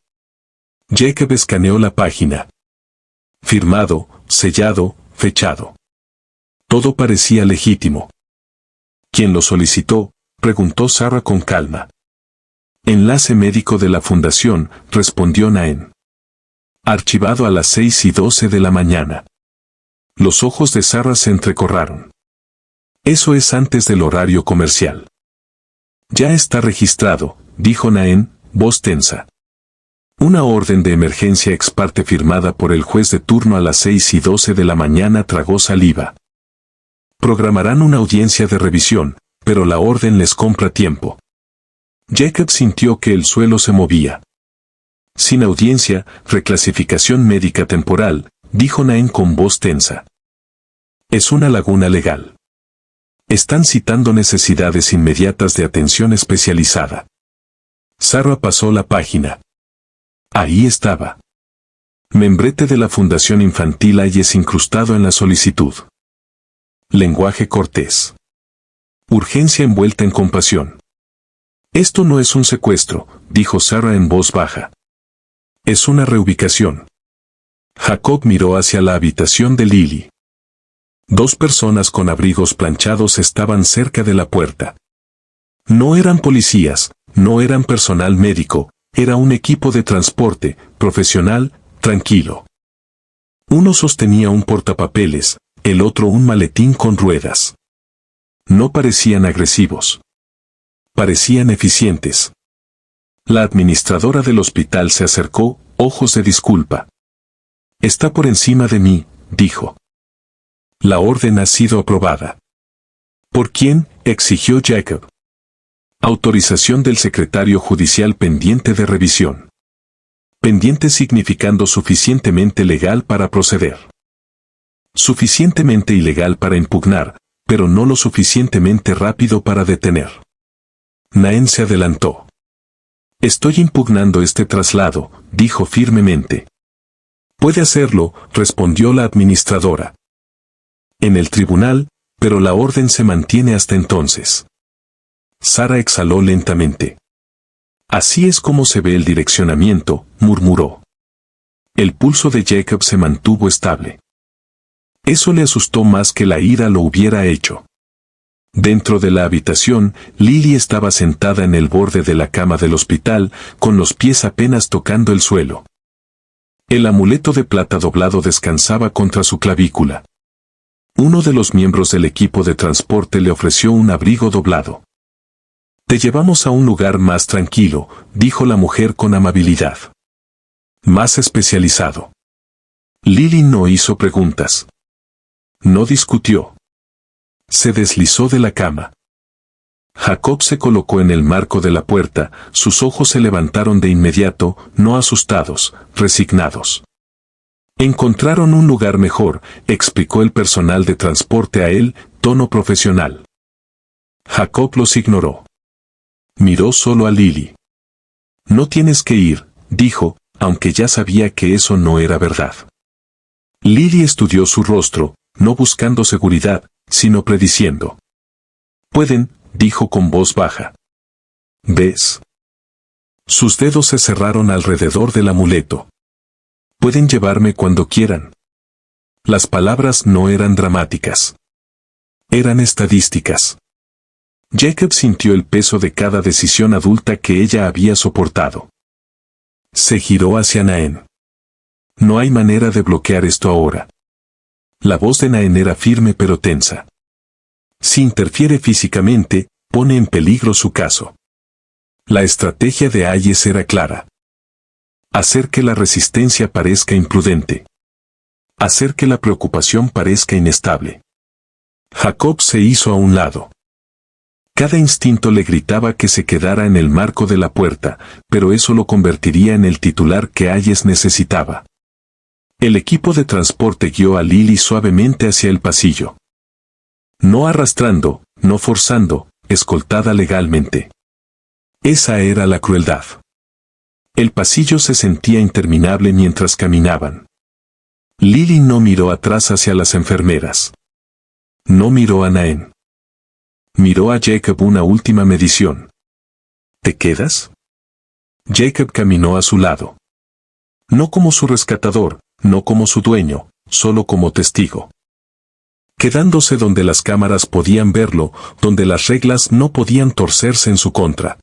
Jacob escaneó la página. Firmado, sellado, fechado. Todo parecía legítimo. ¿Quién lo solicitó?, preguntó Sarah con calma. Enlace médico de la fundación, respondió Nan. Archivado a las 6:12 de la mañana. Los ojos de Sarah se entrecorraron. Eso es antes del horario comercial. Ya está registrado, dijo Nan, voz tensa. Una orden de emergencia ex parte firmada por el juez de turno a las 6:12 de la mañana tragó saliva. Programarán una audiencia de revisión, pero la orden les compra tiempo. Jacob sintió que el suelo se movía. Sin audiencia, reclasificación médica temporal, dijo Nan con voz tensa. Es una laguna legal. Están citando necesidades inmediatas de atención especializada. Sarah pasó la página. Ahí estaba. Membrete de la Fundación Infantil Hayes incrustado en la solicitud. Lenguaje cortés. Urgencia envuelta en compasión. Esto no es un secuestro, dijo Sarah en voz baja. Es una reubicación. Jacob miró hacia la habitación de Lily. 2 personas con abrigos planchados estaban cerca de la puerta. No eran policías, no eran personal médico, era un equipo de transporte, profesional, tranquilo. Uno sostenía un portapapeles, el otro un maletín con ruedas. No parecían agresivos. Parecían eficientes. La administradora del hospital se acercó, ojos de disculpa. Está por encima de mí, dijo. La orden ha sido aprobada. ¿Por quién?, exigió Jacob. Autorización del secretario judicial pendiente de revisión. Pendiente significando suficientemente legal para proceder. Suficientemente ilegal para impugnar, pero no lo suficientemente rápido para detener. Nan se adelantó. Estoy impugnando este traslado, dijo firmemente. Puede hacerlo, respondió la administradora. En el tribunal, pero la orden se mantiene hasta entonces. Sarah exhaló lentamente. Así es como se ve el direccionamiento, murmuró. El pulso de Jacob se mantuvo estable. Eso le asustó más que la ira lo hubiera hecho. Dentro de la habitación, Lily estaba sentada en el borde de la cama del hospital, con los pies apenas tocando el suelo. El amuleto de plata doblado descansaba contra su clavícula. Uno de los miembros del equipo de transporte le ofreció un abrigo doblado. Te llevamos a un lugar más tranquilo, dijo la mujer con amabilidad. Más especializado. Lily no hizo preguntas. No discutió. Se deslizó de la cama. Jacob se colocó en el marco de la puerta, sus ojos se levantaron de inmediato, no asustados, resignados. Encontraron un lugar mejor, explicó el personal de transporte a él, tono profesional. Jacob los ignoró. Miró solo a Lily. No tienes que ir, dijo, aunque ya sabía que eso no era verdad. Lily estudió su rostro, no buscando seguridad, sino prediciendo. Pueden, dijo con voz baja. ¿Ves? Sus dedos se cerraron alrededor del amuleto. Pueden llevarme cuando quieran. Las palabras no eran dramáticas. Eran estadísticas. Jacob sintió el peso de cada decisión adulta que ella había soportado. Se giró hacia Naen. No hay manera de bloquear esto ahora. La voz de Naen era firme pero tensa. Si interfiere físicamente, pone en peligro su caso. La estrategia de Hayes era clara. Hacer que la resistencia parezca imprudente. Hacer que la preocupación parezca inestable. Jacob se hizo a un lado. Cada instinto le gritaba que se quedara en el marco de la puerta, pero eso lo convertiría en el titular que Hayes necesitaba. El equipo de transporte guió a Lily suavemente hacia el pasillo. No arrastrando, no forzando, escoltada legalmente. Esa era la crueldad. El pasillo se sentía interminable mientras caminaban. Lily no miró atrás hacia las enfermeras. No miró a Naen. Miró a Jacob una última medición. ¿Te quedas? Jacob caminó a su lado. No como su rescatador, no como su dueño, solo como testigo. Quedándose donde las cámaras podían verlo, donde las reglas no podían torcerse en su contra.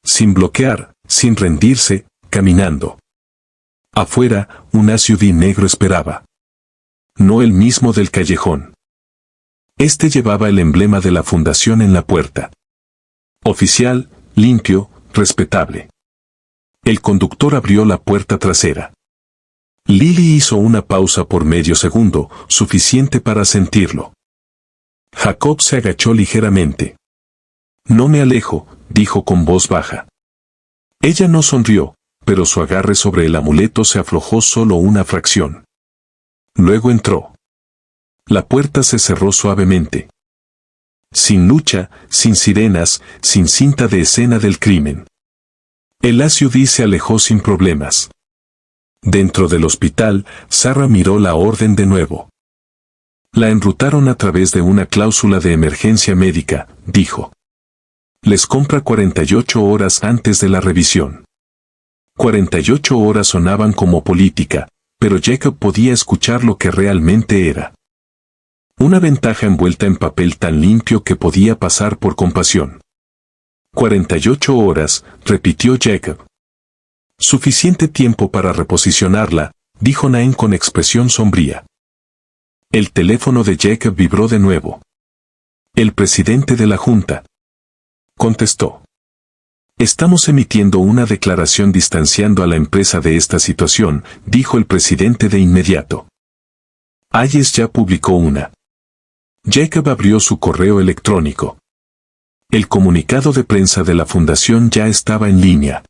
Sin bloquear, sin rendirse, caminando. Afuera, un SUV negro esperaba. No el mismo del callejón. Este llevaba el emblema de la fundación en la puerta. Oficial, limpio, respetable. El conductor abrió la puerta trasera. Lily hizo una pausa por medio segundo, suficiente para sentirlo. Jacob se agachó ligeramente. No me alejo, dijo con voz baja. Ella no sonrió, pero su agarre sobre el amuleto se aflojó solo una fracción. Luego entró. La puerta se cerró suavemente. Sin lucha, sin sirenas, sin cinta de escena del crimen. El SUV se alejó sin problemas. Dentro del hospital, Sarah miró la orden de nuevo. La enrutaron a través de una cláusula de emergencia médica, dijo. Les compra 48 horas antes de la revisión. 48 horas sonaban como política, pero Jacob podía escuchar lo que realmente era. Una ventaja envuelta en papel tan limpio que podía pasar por compasión. 48 horas, repitió Jacob. Suficiente tiempo para reposicionarla, dijo Naen con expresión sombría. El teléfono de Jacob vibró de nuevo. El presidente de la Junta. Contestó. Estamos emitiendo una declaración distanciando a la empresa de esta situación, dijo el presidente de inmediato. Hayes ya publicó una. Jacob abrió su correo electrónico. El comunicado de prensa de la fundación ya estaba en línea.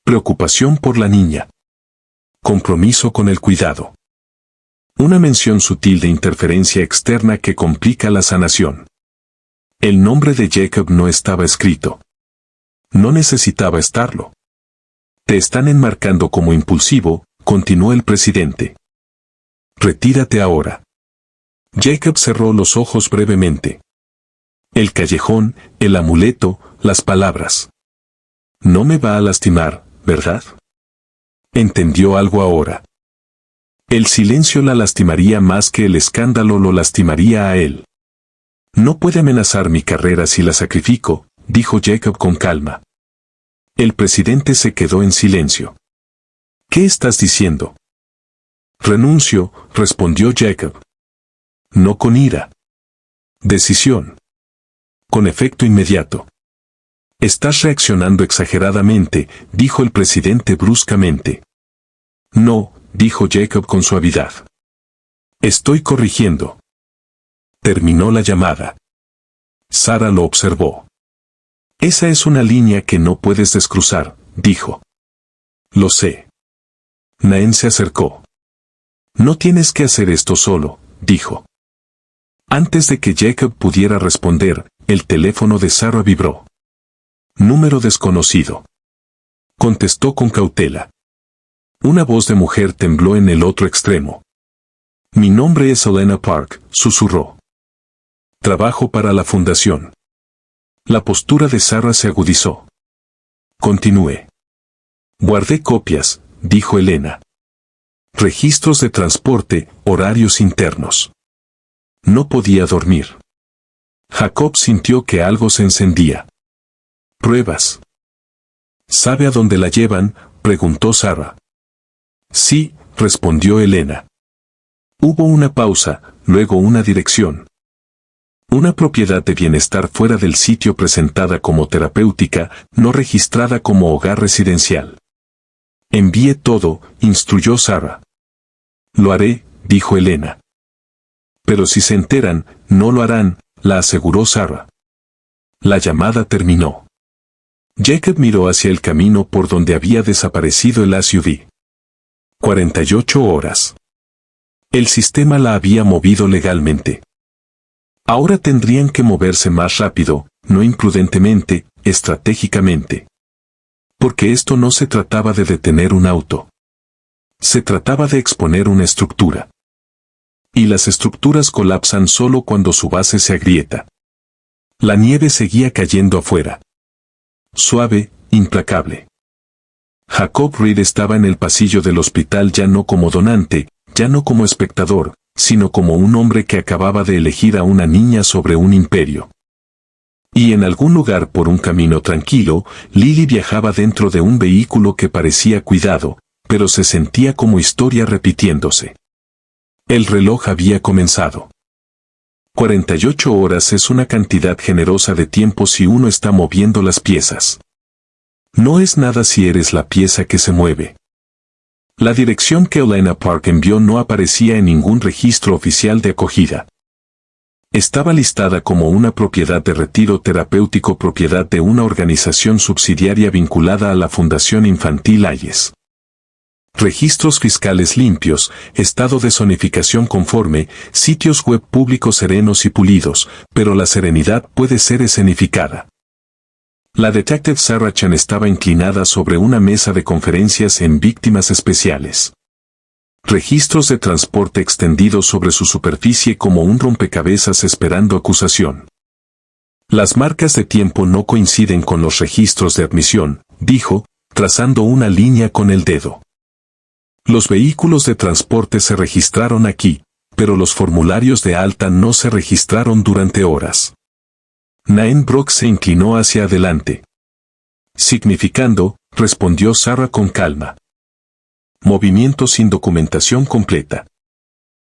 Preocupación por la niña. Compromiso con el cuidado. Una mención sutil de interferencia externa que complica la sanación. El nombre de Jacob no estaba escrito. No necesitaba estarlo. Te están enmarcando como impulsivo, continuó el presidente. Retírate ahora. Jacob cerró los ojos brevemente. El callejón, el amuleto, las palabras. No me va a lastimar, ¿verdad? Entendió algo ahora. El silencio la lastimaría más que el escándalo lo lastimaría a él. No puede amenazar mi carrera si la sacrifico, dijo Jacob con calma. El presidente se quedó en silencio. ¿Qué estás diciendo? Renuncio, respondió Jacob. No con ira. Decisión. Con efecto inmediato. Estás reaccionando exageradamente, dijo el presidente bruscamente. No, dijo Jacob con suavidad. Estoy corrigiendo. Terminó la llamada. Sarah lo observó. Esa es una línea que no puedes descruzar, dijo. Lo sé. Naen se acercó. No tienes que hacer esto solo, dijo. Antes de que Jacob pudiera responder, el teléfono de Sarah vibró. Número desconocido. Contestó con cautela. Una voz de mujer tembló en el otro extremo. Mi nombre es Elena Park, susurró. Trabajo para la fundación. La postura de Sarah se agudizó. Continué. Guardé copias, dijo Elena. Registros de transporte, horarios internos. No podía dormir. Jacob sintió que algo se encendía. ¿Pruebas? ¿Sabe a dónde la llevan?, preguntó Sarah. Sí, respondió Elena. Hubo una pausa, luego una dirección. Una propiedad de bienestar fuera del sitio presentada como terapéutica, no registrada como hogar residencial. Envíe todo, instruyó Sarah. Lo haré, dijo Elena. Pero si se enteran, no lo harán, la aseguró Sarah. La llamada terminó. Jacob miró hacia el camino por donde había desaparecido el SUV. 48 horas. El sistema la había movido legalmente. Ahora tendrían que moverse más rápido, no imprudentemente, estratégicamente. Porque esto no se trataba de detener un auto. Se trataba de exponer una estructura. Y las estructuras colapsan solo cuando su base se agrieta. La nieve seguía cayendo afuera. Suave, implacable. Jacob Reed estaba en el pasillo del hospital ya no como donante, ya no como espectador, sino como un hombre que acababa de elegir a una niña sobre un imperio. Y en algún lugar por un camino tranquilo, Lily viajaba dentro de un vehículo que parecía cuidado, pero se sentía como historia repitiéndose. El reloj había comenzado. 48 horas es una cantidad generosa de tiempo si uno está moviendo las piezas. No es nada si eres la pieza que se mueve. La dirección que Elena Park envió no aparecía en ningún registro oficial de acogida. Estaba listada como una propiedad de retiro terapéutico, propiedad de una organización subsidiaria vinculada a la Fundación Infantil Hayes. Registros fiscales limpios, estado de zonificación conforme, sitios web públicos serenos y pulidos, pero la serenidad puede ser escenificada. La detective Sarah Chan estaba inclinada sobre una mesa de conferencias en víctimas especiales. Registros de transporte extendidos sobre su superficie como un rompecabezas esperando acusación. Las marcas de tiempo no coinciden con los registros de admisión, dijo, trazando una línea con el dedo. Los vehículos de transporte se registraron aquí, pero los formularios de alta no se registraron durante horas. Naen Brock se inclinó hacia adelante. Significando, respondió Sarah con calma. Movimiento sin documentación completa.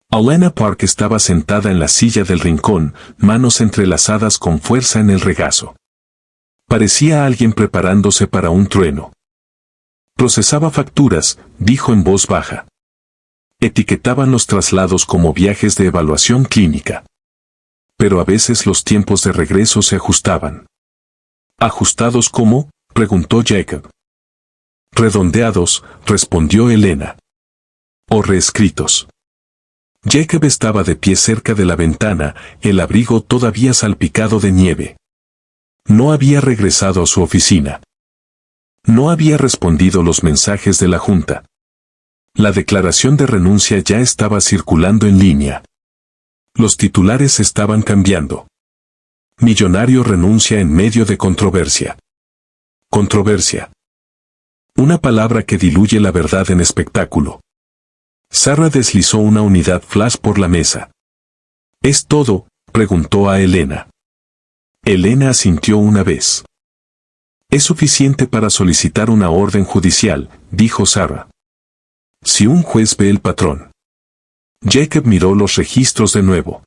Elena Park estaba sentada en la silla del rincón, manos entrelazadas con fuerza en el regazo. Parecía alguien preparándose para un trueno. Procesaba facturas, dijo en voz baja. Etiquetaban los traslados como viajes de evaluación clínica. Pero a veces los tiempos de regreso se ajustaban. ¿Ajustados cómo?, preguntó Jacob. Redondeados, respondió Elena. O reescritos. Jacob estaba de pie cerca de la ventana, el abrigo todavía salpicado de nieve. No había regresado a su oficina. No había respondido los mensajes de la junta. La declaración de renuncia ya estaba circulando en línea. Los titulares estaban cambiando. Millonario renuncia en medio de controversia. Controversia. Una palabra que diluye la verdad en espectáculo. Sarah deslizó una unidad flash por la mesa. ¿Es todo?, preguntó a Elena. Elena asintió una vez. Es suficiente para solicitar una orden judicial, dijo Sarah. Si un juez ve el patrón. Jacob miró los registros de nuevo.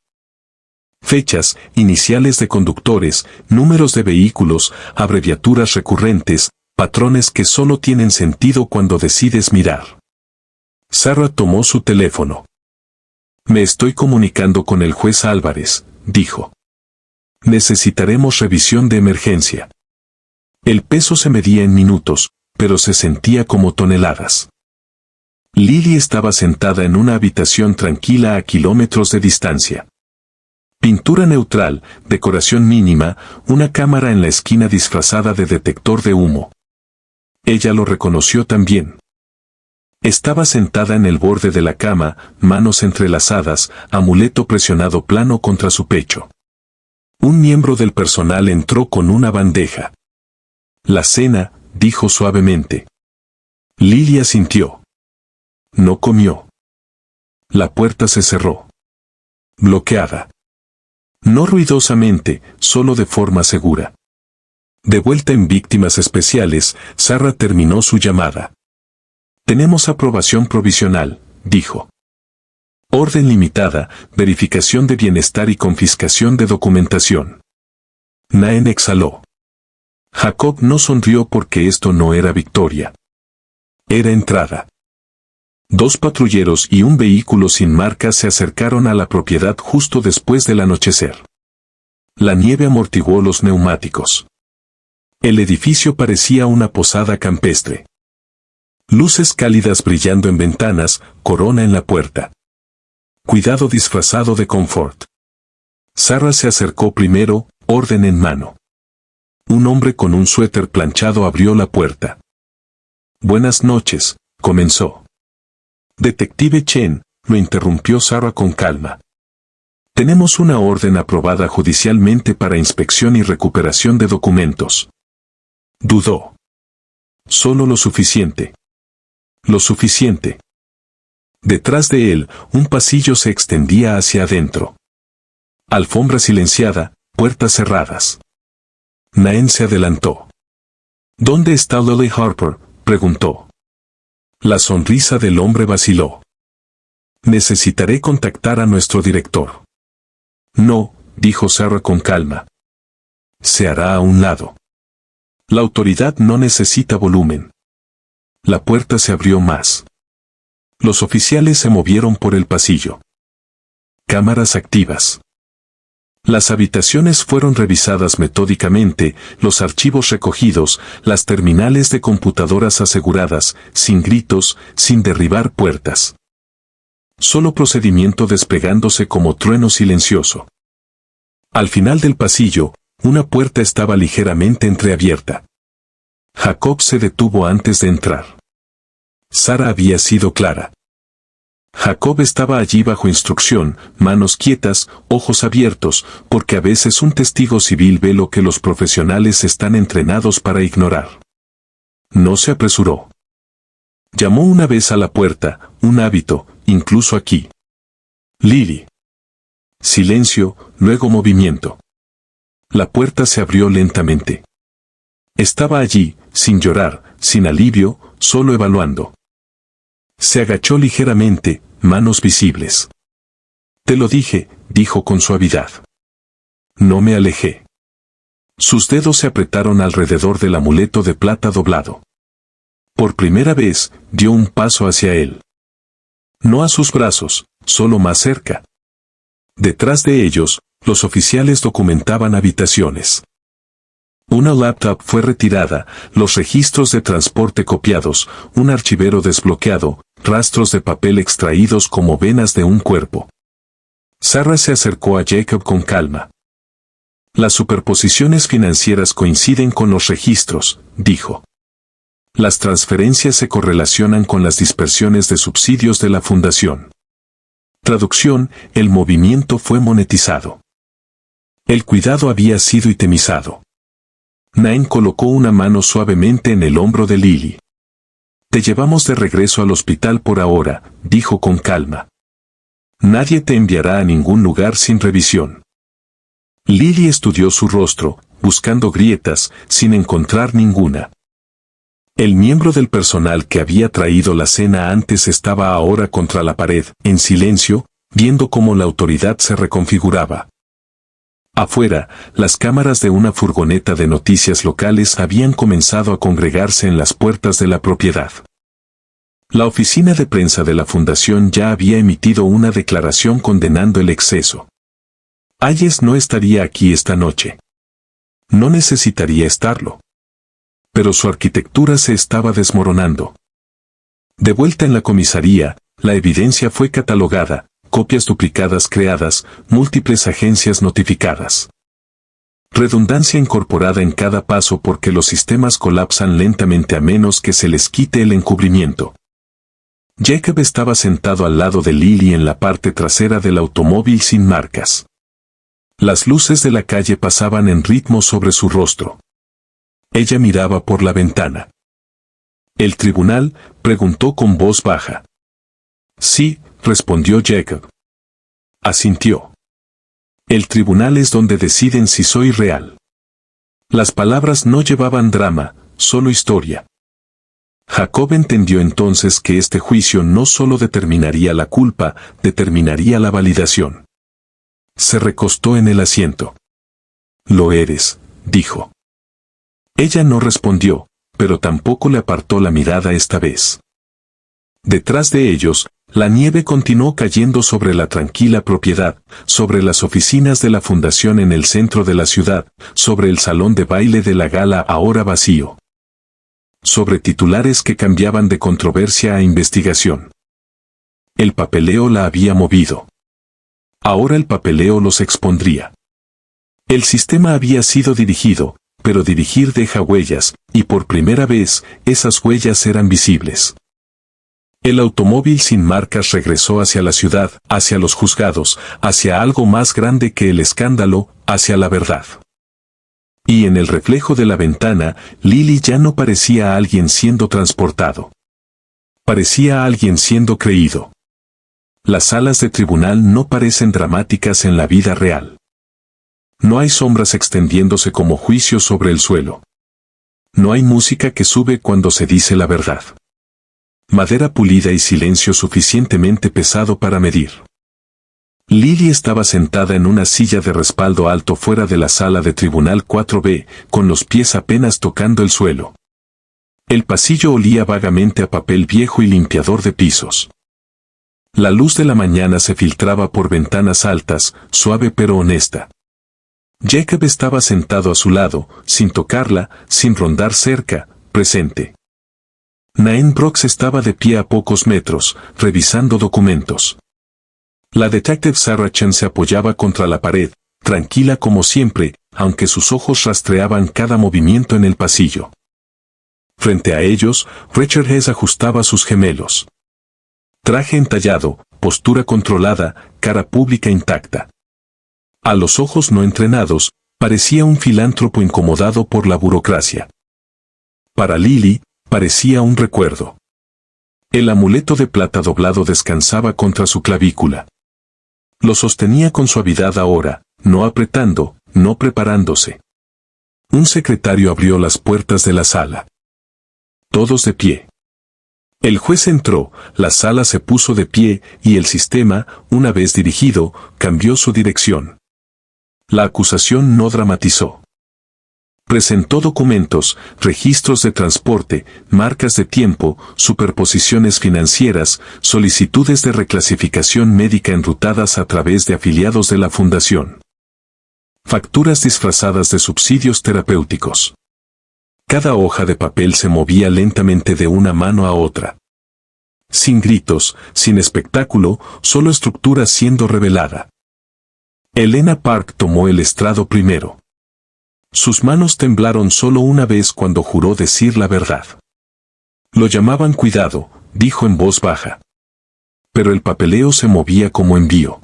Fechas, iniciales de conductores, números de vehículos, abreviaturas recurrentes, patrones que solo tienen sentido cuando decides mirar. Sarah tomó su teléfono. Me estoy comunicando con el juez Álvarez, dijo. Necesitaremos revisión de emergencia. El peso se medía en minutos, pero se sentía como toneladas. Lily estaba sentada en una habitación tranquila a kilómetros de distancia. Pintura neutral, decoración mínima, una cámara en la esquina disfrazada de detector de humo. Ella lo reconoció también. Estaba sentada en el borde de la cama, manos entrelazadas, amuleto presionado plano contra su pecho. Un miembro del personal entró con una bandeja. La cena, dijo suavemente. Lily asintió. No comió. La puerta se cerró. Bloqueada. No ruidosamente, solo de forma segura. De vuelta en Víctimas Especiales, Sarah terminó su llamada. Tenemos aprobación provisional, dijo. Orden limitada, verificación de bienestar y confiscación de documentación. Naen exhaló. Jacob no sonrió porque esto no era victoria. Era entrada. 2 patrulleros y un vehículo sin marca se acercaron a la propiedad justo después del anochecer. La nieve amortiguó los neumáticos. El edificio parecía una posada campestre. Luces cálidas brillando en ventanas, corona en la puerta. Cuidado disfrazado de confort. Sarah se acercó primero, orden en mano. Un hombre con un suéter planchado abrió la puerta. Buenas noches, comenzó. Detective Chen, lo interrumpió Sarah con calma. Tenemos una orden aprobada judicialmente para inspección y recuperación de documentos. Dudó. Solo lo suficiente. Lo suficiente. Detrás de él, un pasillo se extendía hacia adentro. Alfombra silenciada, puertas cerradas. Naen se adelantó. ¿Dónde está Lily Harper?, preguntó. La sonrisa del hombre vaciló. Necesitaré contactar a nuestro director. No, dijo Sarah con calma. Se hará a un lado. La autoridad no necesita volumen. La puerta se abrió más. Los oficiales se movieron por el pasillo. Cámaras activas. Las habitaciones fueron revisadas metódicamente, los archivos recogidos, las terminales de computadoras aseguradas, sin gritos, sin derribar puertas. Solo procedimiento desplegándose como trueno silencioso. Al final del pasillo, una puerta estaba ligeramente entreabierta. Jacob se detuvo antes de entrar. Sarah había sido clara. Jacob estaba allí bajo instrucción, manos quietas, ojos abiertos, porque a veces un testigo civil ve lo que los profesionales están entrenados para ignorar. No se apresuró. Llamó una vez a la puerta, un hábito, incluso aquí. Lily. Silencio, luego movimiento. La puerta se abrió lentamente. Estaba allí, sin llorar, sin alivio, solo evaluando. Se agachó ligeramente, manos visibles. Te lo dije, dijo con suavidad. No me alejé. Sus dedos se apretaron alrededor del amuleto de plata doblado. Por primera vez, dio un paso hacia él. No a sus brazos, solo más cerca. Detrás de ellos, los oficiales documentaban habitaciones. Una laptop fue retirada, los registros de transporte copiados, un archivero desbloqueado, rastros de papel extraídos como venas de un cuerpo. Sarah se acercó a Jacob con calma. Las superposiciones financieras coinciden con los registros, dijo. Las transferencias se correlacionan con las dispersiones de subsidios de la fundación. Traducción, el movimiento fue monetizado. El cuidado había sido itemizado. Naen colocó una mano suavemente en el hombro de Lily. Te llevamos de regreso al hospital por ahora, dijo con calma. Nadie te enviará a ningún lugar sin revisión. Lily estudió su rostro, buscando grietas, sin encontrar ninguna. El miembro del personal que había traído la cena antes estaba ahora contra la pared, en silencio, viendo cómo la autoridad se reconfiguraba. Afuera, las cámaras de una furgoneta de noticias locales habían comenzado a congregarse en las puertas de la propiedad. La oficina de prensa de la fundación ya había emitido una declaración condenando el exceso. Hayes no estaría aquí esta noche. No necesitaría estarlo. pero su arquitectura se estaba desmoronando. De vuelta en la comisaría, la evidencia fue catalogada, copias duplicadas creadas, múltiples agencias notificadas. Redundancia incorporada en cada paso porque los sistemas colapsan lentamente a menos que se les quite el encubrimiento. Jacob estaba sentado al lado de Lily en la parte trasera del automóvil sin marcas. Las luces de la calle pasaban en ritmo sobre su rostro. Ella miraba por la ventana. ¿El tribunal?, preguntó con voz baja. Sí, respondió Jacob. Asintió. El tribunal es donde deciden si soy real. Las palabras no llevaban drama, solo historia. Jacob entendió entonces que este juicio no solo determinaría la culpa, determinaría la validación. Se recostó en el asiento. Lo eres, dijo. Ella no respondió, pero tampoco le apartó la mirada esta vez. Detrás de ellos, la nieve continuó cayendo sobre la tranquila propiedad, sobre las oficinas de la fundación en el centro de la ciudad, sobre el salón de baile de la gala ahora vacío. Sobre titulares que cambiaban de controversia a investigación. El papeleo la había movido. Ahora el papeleo los expondría. El sistema había sido dirigido, pero dirigir deja huellas, y por primera vez, esas huellas eran visibles. El automóvil sin marcas regresó hacia la ciudad, hacia los juzgados, hacia algo más grande que el escándalo, hacia la verdad. Y en el reflejo de la ventana, Lily ya no parecía a alguien siendo transportado. Parecía a alguien siendo creído. Las salas de tribunal no parecen dramáticas en la vida real. No hay sombras extendiéndose como juicios sobre el suelo. No hay música que sube cuando se dice la verdad. Madera pulida y silencio suficientemente pesado para medir. Lily estaba sentada en una silla de respaldo alto fuera de la sala de tribunal 4B, con los pies apenas tocando el suelo. El pasillo olía vagamente a papel viejo y limpiador de pisos. La luz de la mañana se filtraba por ventanas altas, suave pero honesta. Jacob estaba sentado a su lado, sin tocarla, sin rondar cerca, presente. Naen Brooks estaba de pie a pocos metros, revisando documentos. La detective Sarah Chen se apoyaba contra la pared, tranquila como siempre, aunque sus ojos rastreaban cada movimiento en el pasillo. Frente a ellos, Richard Hess ajustaba sus gemelos. Traje entallado, postura controlada, cara pública intacta. A los ojos no entrenados, parecía un filántropo incomodado por la burocracia. Para Lily, parecía un recuerdo. El amuleto de plata doblado descansaba contra su clavícula. Lo sostenía con suavidad ahora, no apretando, no preparándose. Un secretario abrió las puertas de la sala. Todos de pie. El juez entró, la sala se puso de pie y el sistema, una vez dirigido, cambió su dirección. La acusación no dramatizó. Presentó documentos, registros de transporte, marcas de tiempo, superposiciones financieras, solicitudes de reclasificación médica enrutadas a través de afiliados de la fundación. Facturas disfrazadas de subsidios terapéuticos. Cada hoja de papel se movía lentamente de una mano a otra. Sin gritos, sin espectáculo, solo estructura siendo revelada. Elena Park tomó el estrado primero. Sus manos temblaron solo una vez cuando juró decir la verdad. Lo llamaban cuidado, dijo en voz baja. Pero el papeleo se movía como envío.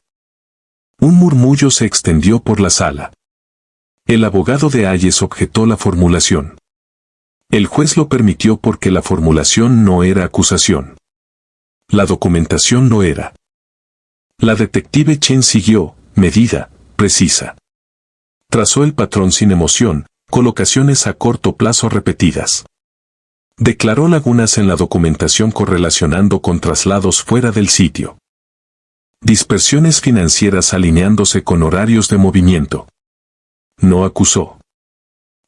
Un murmullo se extendió por la sala. El abogado de Hayes objetó la formulación. El juez lo permitió porque la formulación no era acusación. La documentación lo era. La detective Chen siguió, medida, precisa. Trazó el patrón sin emoción, colocaciones a corto plazo repetidas. Declaró lagunas en la documentación correlacionando con traslados fuera del sitio. Dispersiones financieras alineándose con horarios de movimiento. No acusó.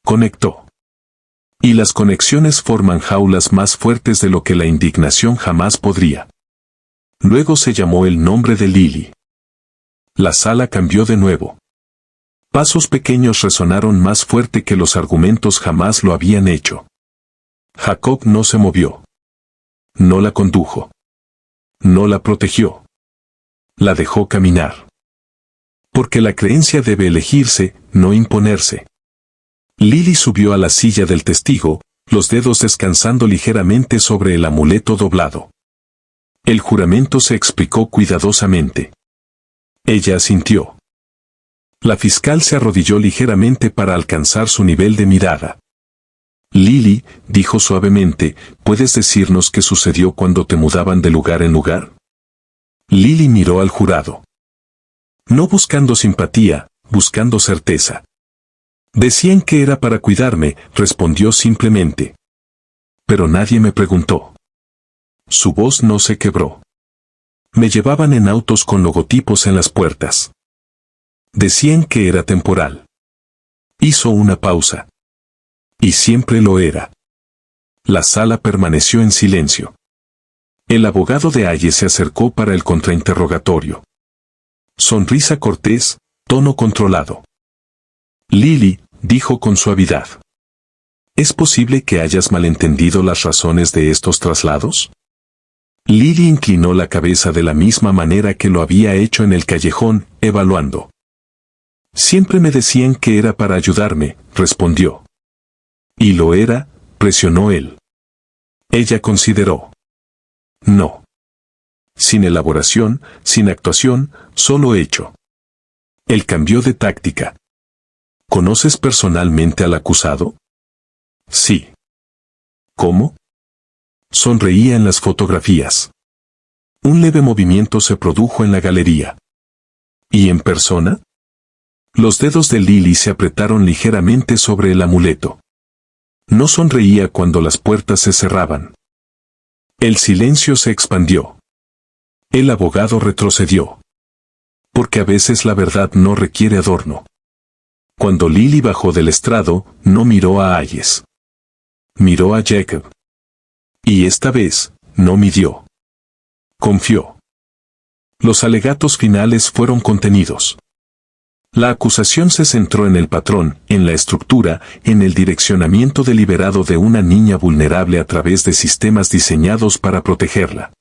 Conectó. Y las conexiones forman jaulas más fuertes de lo que la indignación jamás podría. Luego se llamó el nombre de Lily. La sala cambió de nuevo. Pasos pequeños resonaron más fuerte que los argumentos jamás lo habían hecho. Jacob no se movió. No la condujo. No la protegió. La dejó caminar. Porque la creencia debe elegirse, no imponerse. Lily subió a la silla del testigo, los dedos descansando ligeramente sobre el amuleto doblado. El juramento se explicó cuidadosamente. Ella asintió. La fiscal se arrodilló ligeramente para alcanzar su nivel de mirada. Lily, dijo suavemente, ¿puedes decirnos qué sucedió cuando te mudaban de lugar en lugar? Lily miró al jurado. No buscando simpatía, buscando certeza. Decían que era para cuidarme, respondió simplemente. Pero nadie me preguntó. Su voz no se quebró. Me llevaban en autos con logotipos en las puertas. Decían que era temporal. Hizo una pausa. Y siempre lo era. La sala permaneció en silencio. El abogado de Ayes se acercó para el contrainterrogatorio. Sonrisa cortés, tono controlado. Lily, dijo con suavidad. ¿Es posible que hayas malentendido las razones de estos traslados? Lily inclinó la cabeza de la misma manera que lo había hecho en el callejón, evaluando. Siempre me decían que era para ayudarme, respondió. Y lo era, presionó él. Ella consideró. No. Sin elaboración, sin actuación, solo hecho. Él cambió de táctica. ¿Conoces personalmente al acusado? Sí. ¿Cómo? Sonreía en las fotografías. Un leve movimiento se produjo en la galería. ¿Y en persona? Los dedos de Lily se apretaron ligeramente sobre el amuleto. No sonreía cuando las puertas se cerraban. El silencio se expandió. El abogado retrocedió. Porque a veces la verdad no requiere adorno. Cuando Lily bajó del estrado, no miró a Ayes. Miró a Jacob. Y esta vez, no midió. Confió. Los alegatos finales fueron contenidos. La acusación se centró en el patrón, en la estructura, en el direccionamiento deliberado de una niña vulnerable a través de sistemas diseñados para protegerla.